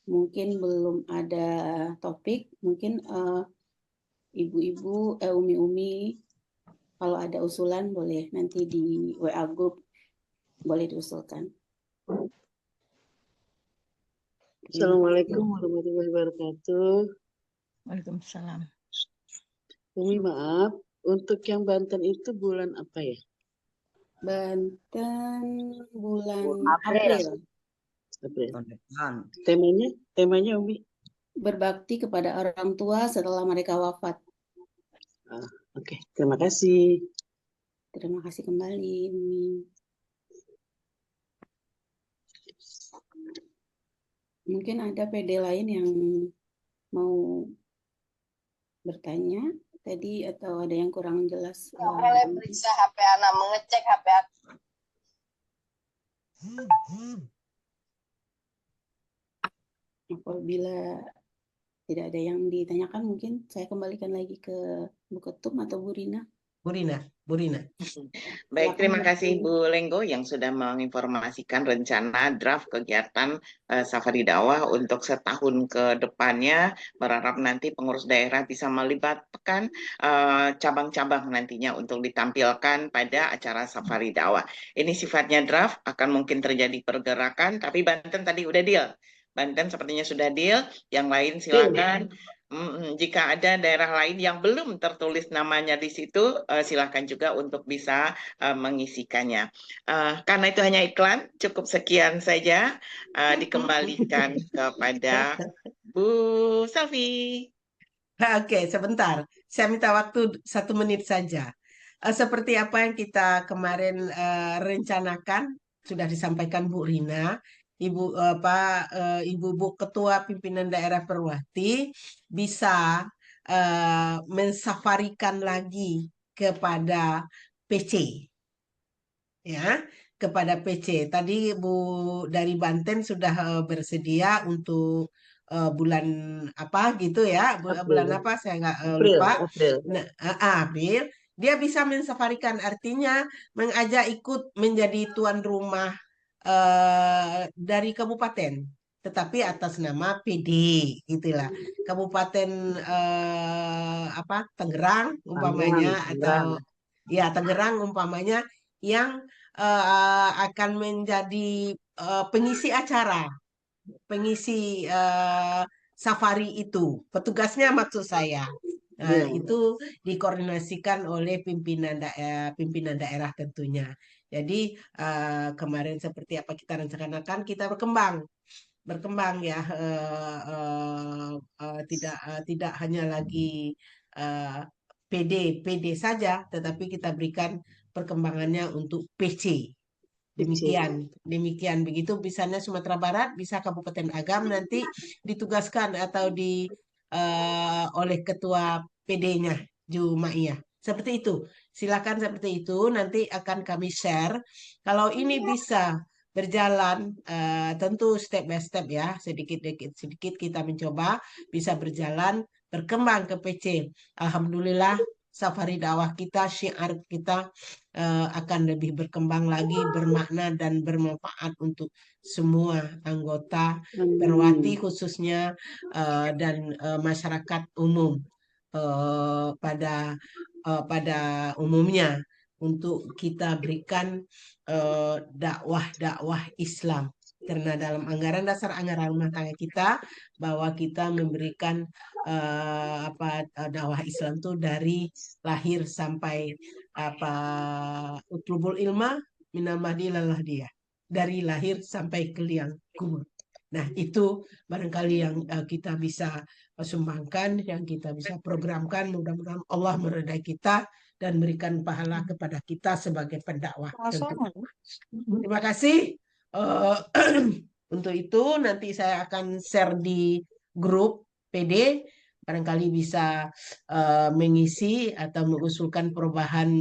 mungkin belum ada topik. Mungkin ibu-ibu, umi-umi kalau ada usulan boleh nanti di WA group boleh diusulkan. Assalamualaikum warahmatullahi wabarakatuh. Waalaikumsalam. Umi maaf, untuk yang Banten itu bulan apa ya? Banten bulan April. April. Temanya Umi? Berbakti kepada orang tua setelah mereka wafat. Oke, terima kasih. Terima kasih kembali, Umi. Mungkin ada PD lain yang mau bertanya tadi atau ada yang kurang jelas? Boleh periksa HP anak, mengecek HP anak. Apabila tidak ada yang ditanyakan, mungkin saya kembalikan lagi ke Bu Ketum atau Bu Rina. Bu Rina. Baik, terima kasih Bu Lenggo yang sudah menginformasikan rencana draft kegiatan Safari Dakwah untuk setahun ke depannya. Berharap nanti pengurus daerah bisa melibatkan cabang-cabang nantinya untuk ditampilkan pada acara Safari Dakwah. Ini sifatnya draft, akan mungkin terjadi pergerakan, tapi Banten tadi udah deal. Banten sepertinya sudah deal, yang lain silakan. Jika ada daerah lain yang belum tertulis namanya di situ, silakan juga untuk bisa mengisikannya. Karena itu hanya iklan, cukup sekian saja. Dikembalikan kepada Bu Selvi. Oke, sebentar. Saya minta waktu 1 menit saja. Seperti apa yang kita kemarin rencanakan, sudah disampaikan Bu Rina. Ibu Ketua Pimpinan Daerah Perwati bisa mensafarikan lagi kepada PC, ya, kepada PC. Tadi Bu dari Banten sudah bersedia untuk bulan apa gitu ya, bulan April. apa saya nggak April. lupa. April. Nah, April dia bisa mensafarikan, artinya mengajak ikut menjadi tuan rumah dari kabupaten, tetapi atas nama PD gitulah. Kabupaten apa Tangerang umpamanya, atau ya Tangerang umpamanya, yang akan menjadi pengisi acara, pengisi safari itu, petugasnya maksud saya. Iya. Itu dikoordinasikan oleh pimpinan daerah tentunya. Jadi kemarin seperti apa kita rencanakan, kita berkembang ya, tidak hanya lagi PD saja, tetapi kita berikan perkembangannya untuk PC. Demikian begitu, misalnya Sumatera Barat bisa Kabupaten Agam nanti ditugaskan atau oleh ketua PD-nya Jumaiyah. Seperti itu. Silakan seperti itu, nanti akan kami share. Kalau ini bisa berjalan, tentu step by step ya, sedikit kita mencoba bisa berjalan, berkembang ke PC. Alhamdulillah safari dakwah kita, syiar kita akan lebih berkembang lagi, bermakna dan bermanfaat untuk semua anggota Perwati khususnya, dan masyarakat umum pada umumnya, untuk kita berikan dakwah Islam. Karena dalam anggaran dasar anggaran rumah tangga kita, bahwa kita memberikan dakwah Islam itu dari lahir sampai utlubul ilma minal mahdi ilal lahdiyah, dari lahir sampai ke liang kubur. Nah, itu barangkali yang kita bisa sumbangkan, yang kita bisa programkan. Mudah-mudahan Allah meridai kita dan berikan pahala kepada kita sebagai pendakwah. Terima kasih. Untuk itu nanti saya akan share di grup PD, barangkali bisa mengisi atau mengusulkan perubahan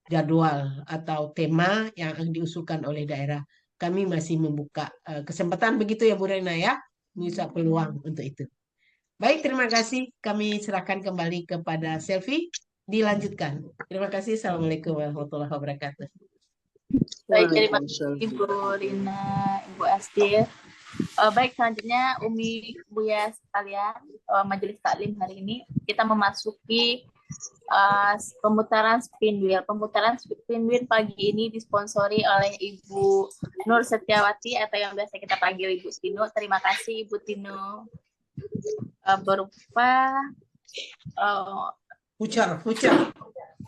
jadwal atau tema yang diusulkan oleh daerah. Kami masih membuka kesempatan begitu ya Bu Rena ya, bisa peluang untuk itu. Baik, terima kasih. Kami serahkan kembali kepada Selvi. Dilanjutkan. Terima kasih. Assalamualaikum warahmatullahi wabarakatuh. Baik, terima kasih Ibu Rina, Ibu Astir. Baik, selanjutnya Umi, Buya sekalian, Majelis Taklim hari ini kita memasuki pemutaran spin wheel. Pemutaran spin wheel pagi ini disponsori oleh Ibu Nur Setiawati atau yang biasa kita panggil Ibu Tino. Terima kasih Ibu Tino. Berupa voucher.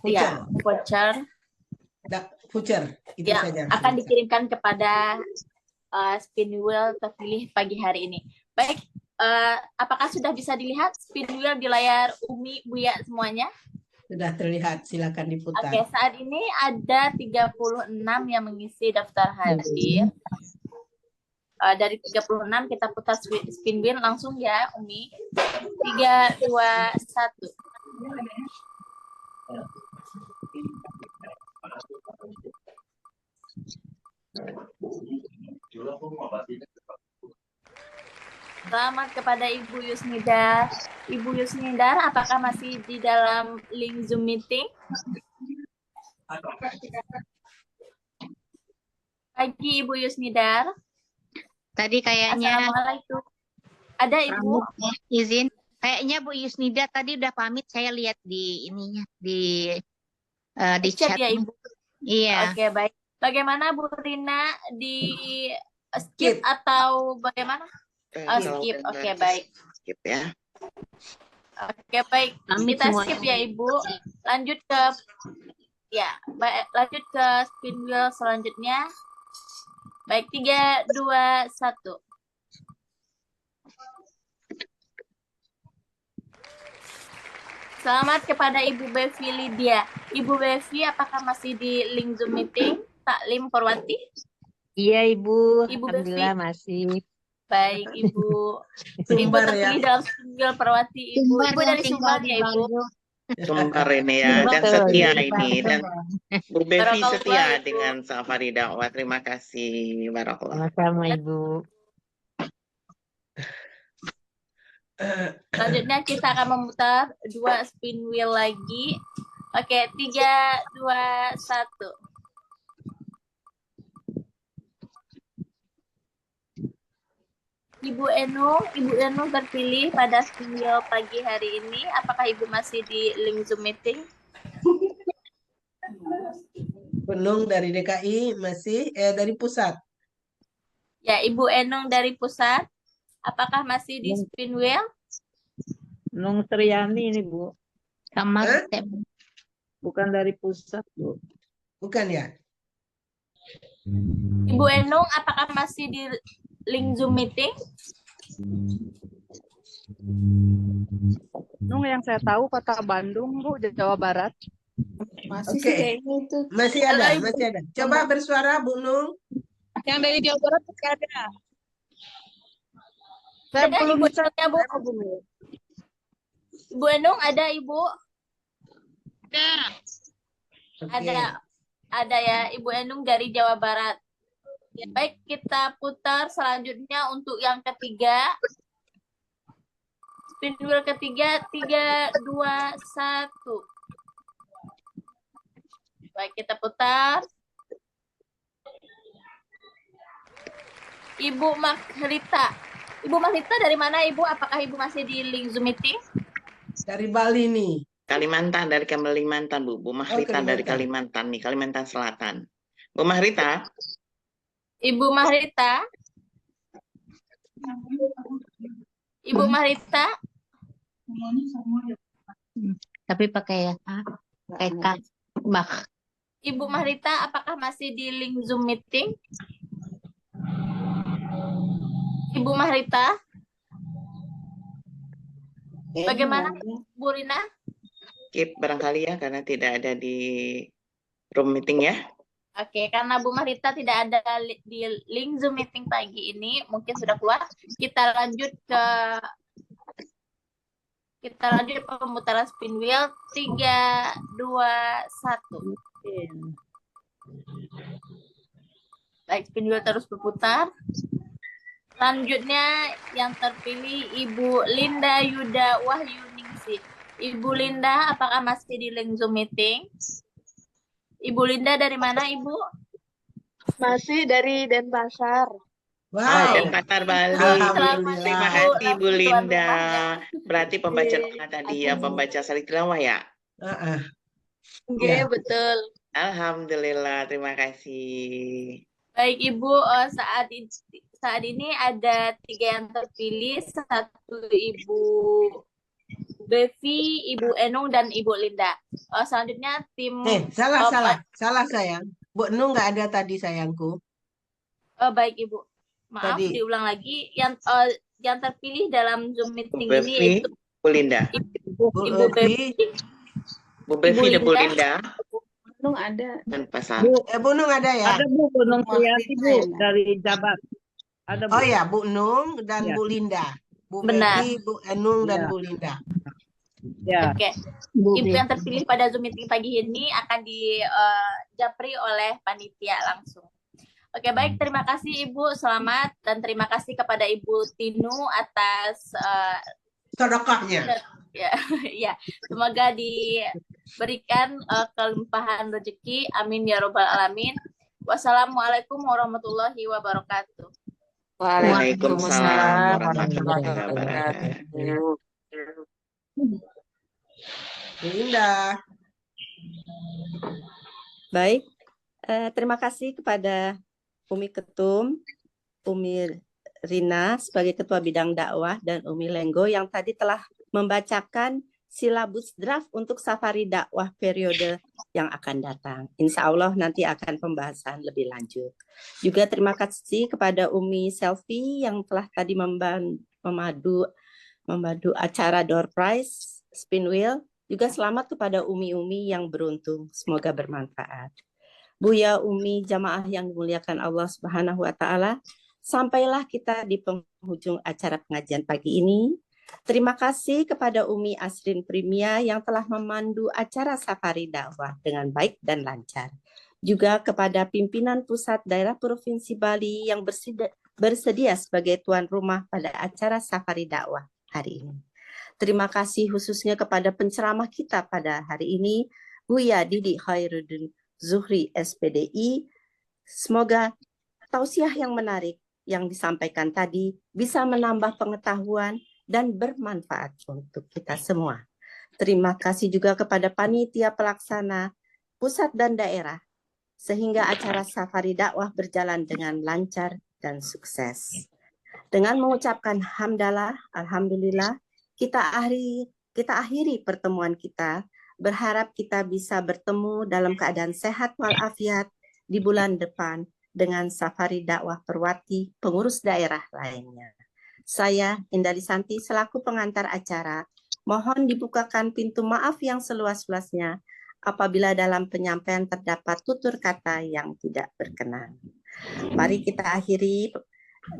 Ya, voucher. Voucher itu yang saja. Akan dikirimkan kepada spin wheel terpilih pagi hari ini. Baik, apakah sudah bisa dilihat spin wheel di layar Umi, Buya semuanya? Sudah terlihat, silakan diputar. Oke, saat ini ada 36 yang mengisi daftar hadir. Dari 36 kita putar spin wheel langsung ya, Umi. 3, 2, 1. Selamat kepada Ibu Yusnidar. Ibu Yusnidar, apakah masih di dalam link Zoom meeting? Pagi Ibu Yusnidar. Tadi kayaknya Assalamualaikum. Ada Ibu? Izin. Kayaknya Bu Yusnida tadi udah pamit, saya lihat di ininya di chat. Ya, Ibu. Iya. Oke, baik. Bagaimana Bu Rina, di skip atau bagaimana? Skip. Oke, baik. Skip ya. Oke, baik. Pamit Kita semuanya. skip ya, Ibu. Lanjut ke spin wheel selanjutnya. Baik, 3, 2, 1. Selamat kepada Ibu Bevi Lydia. Ibu Bevi, apakah masih di link Zoom meeting Taklim Perwati? Iya Ibu, Ibu Alhamdulillah Bevi. masih. Baik Ibu. Ibu Sumbar ya. terpilih dalam spin wheel Perwati. Ibu dari Sumbar ya Ibu. Gemar ini ya, dan Betul, setia gemar, ini, dan gemar. Bu Bevi Barakallah, setia Ibu. dengan Safari Dakwah. Terima kasih, Barakallah. Sama-sama Ibu. Selanjutnya kita akan memutar 2 spin wheel lagi. Oke, 3, 2, 1. Ibu Enung terpilih pada spin wheel pagi hari ini. Apakah Ibu masih di link Zoom meeting? Penung dari DKI masih dari pusat. Ya, Ibu Enung dari pusat. Apakah masih di spin wheel? Nung Triani ini Bu. Sama Bukan dari pusat Bu. Bukan ya? Ibu Enung, apakah masih di link Zoom meeting? Nung yang saya tahu kota Bandung Bu, Jawa Barat. Masih Oke. sih kayaknya itu. Masih ada, masih ada. Coba bersuara Bu Nung. Yang dari Jawa Barat masih ada. Saya Ada belum Ibu bisa. Enungnya, Bu? Ibu Enung ada Ibu? Ada ya, Ibu Enung dari Jawa Barat. Ya, baik, kita putar selanjutnya untuk yang ketiga. Spin wheel ketiga, 3, 2, 1. Baik, kita putar. Ibu Mahrita. Ibu Mahrita dari mana Ibu? Apakah Ibu masih di link Zoom meeting? Dari Bali nih. Kalimantan, dari Kalimantan, Bu. Bu Mahrita dari Kalimantan nih, Kalimantan Selatan. Bu Mahrita. Ibu Mahrita. Ibu Mahrita. Tapi pakai K. Mak. Ibu Mahrita, apakah masih di link Zoom meeting? Ibu Mahrita. Bagaimana Bu Rina? Skip barangkali ya, karena tidak ada di room meeting ya. Oke, karena Bu Mahrita tidak ada di link Zoom meeting pagi ini, mungkin sudah keluar. Kita lanjut pemutaran spin wheel 3, 2, 1. Baik, spin wheel terus berputar. Selanjutnya yang terpilih Ibu Linda Yuda Wahyuningsih. Ibu Linda, apakah masih di link Zoom meeting? Ibu Linda dari mana, Ibu? Masih dari Denpasar. Wow. Denpasar Bali. Terima kasih Bu Linda. Berarti pembaca doa tadi ya, pembaca salih tilawah ya? Oke, betul. Alhamdulillah, terima kasih. Baik Ibu, saat ini ada 3 yang terpilih, 1 Ibu Bevi, Ibu Enung, dan Ibu Linda. Selanjutnya tim... Salah sayang. Bu Enung nggak ada tadi sayangku. Baik Ibu, maaf Tadi. diulang lagi. Yang terpilih dalam Zoom meeting Bu ini Bevi, yaitu Bu Linda. Ibu Bevi, Bu Bevi dan Bu Linda. Nung ada. Dan Pasar. Bu Nung ada ya? Ada Bu Nung Triani Bu dari Jabar. Ada Bu. Oh ya, Bu Nung dan Ya. Bu Linda. Bu Benar. Bevi, Bu Enung, dan Ya. Bu Linda. Ya. Oke, Ibu yang terpilih pada Zoom meeting pagi ini akan dijapri oleh panitia langsung. Oke, baik. Terima kasih Ibu, selamat. Dan terima kasih kepada Ibu Tinu atas sedekahnya. Ya, ya, semoga diberikan kelimpahan rezeki. Amin ya robbal alamin. Wassalamualaikum warahmatullahi wabarakatuh. Waalaikumsalam warahmatullahi wabarakatuh. Linda. Baik, terima kasih kepada Umi Ketum, Umi Rina sebagai Ketua Bidang Dakwah, dan Umi Lenggo yang tadi telah membacakan silabus draft untuk Safari Dakwah periode yang akan datang. Insya Allah nanti akan pembahasan lebih lanjut. Juga terima kasih kepada Umi Selfie yang telah tadi memadu acara door prize spin wheel. Juga selamat kepada Umi-Umi yang beruntung. Semoga bermanfaat. Buya Umi jamaah yang dimuliakan Allah Subhanahu wa Ta'ala, sampailah kita di penghujung acara pengajian pagi ini. Terima kasih kepada Umi Asrin Primia yang telah memandu acara Safari Dakwah dengan baik dan lancar. Juga kepada pimpinan pusat daerah Provinsi Bali yang bersedia sebagai tuan rumah pada acara Safari Dakwah hari ini. Terima kasih khususnya kepada penceramah kita pada hari ini, Buya Didi Khairuddin Zuhri SPDI. Semoga tausiah yang menarik yang disampaikan tadi bisa menambah pengetahuan dan bermanfaat untuk kita semua. Terima kasih juga kepada panitia pelaksana pusat dan daerah sehingga acara Safari Dakwah berjalan dengan lancar dan sukses. Dengan mengucapkan hamdalah, alhamdulillah, kita akhiri pertemuan kita, berharap kita bisa bertemu dalam keadaan sehat walafiat di bulan depan dengan Safari Dakwah Perwati pengurus daerah lainnya. Saya, Indah Lisanti, selaku pengantar acara, mohon dibukakan pintu maaf yang seluas-luasnya apabila dalam penyampaian terdapat tutur kata yang tidak berkenan. Mari kita akhiri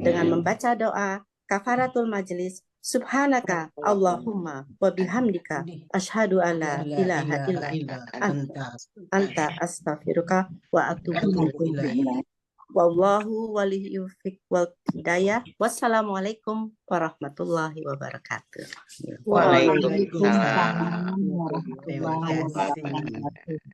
dengan membaca doa kafaratul majelis. Subhanaka Allahumma wa bihamdika asyhadu alla ilaha illa anta astaghfiruka wa atubu ilaik. Wallahu waliyufiq wal hidayah. Wassalamualaikum warahmatullahi wabarakatuh. Waalaikumsalam warahmatullahi wabarakatuh.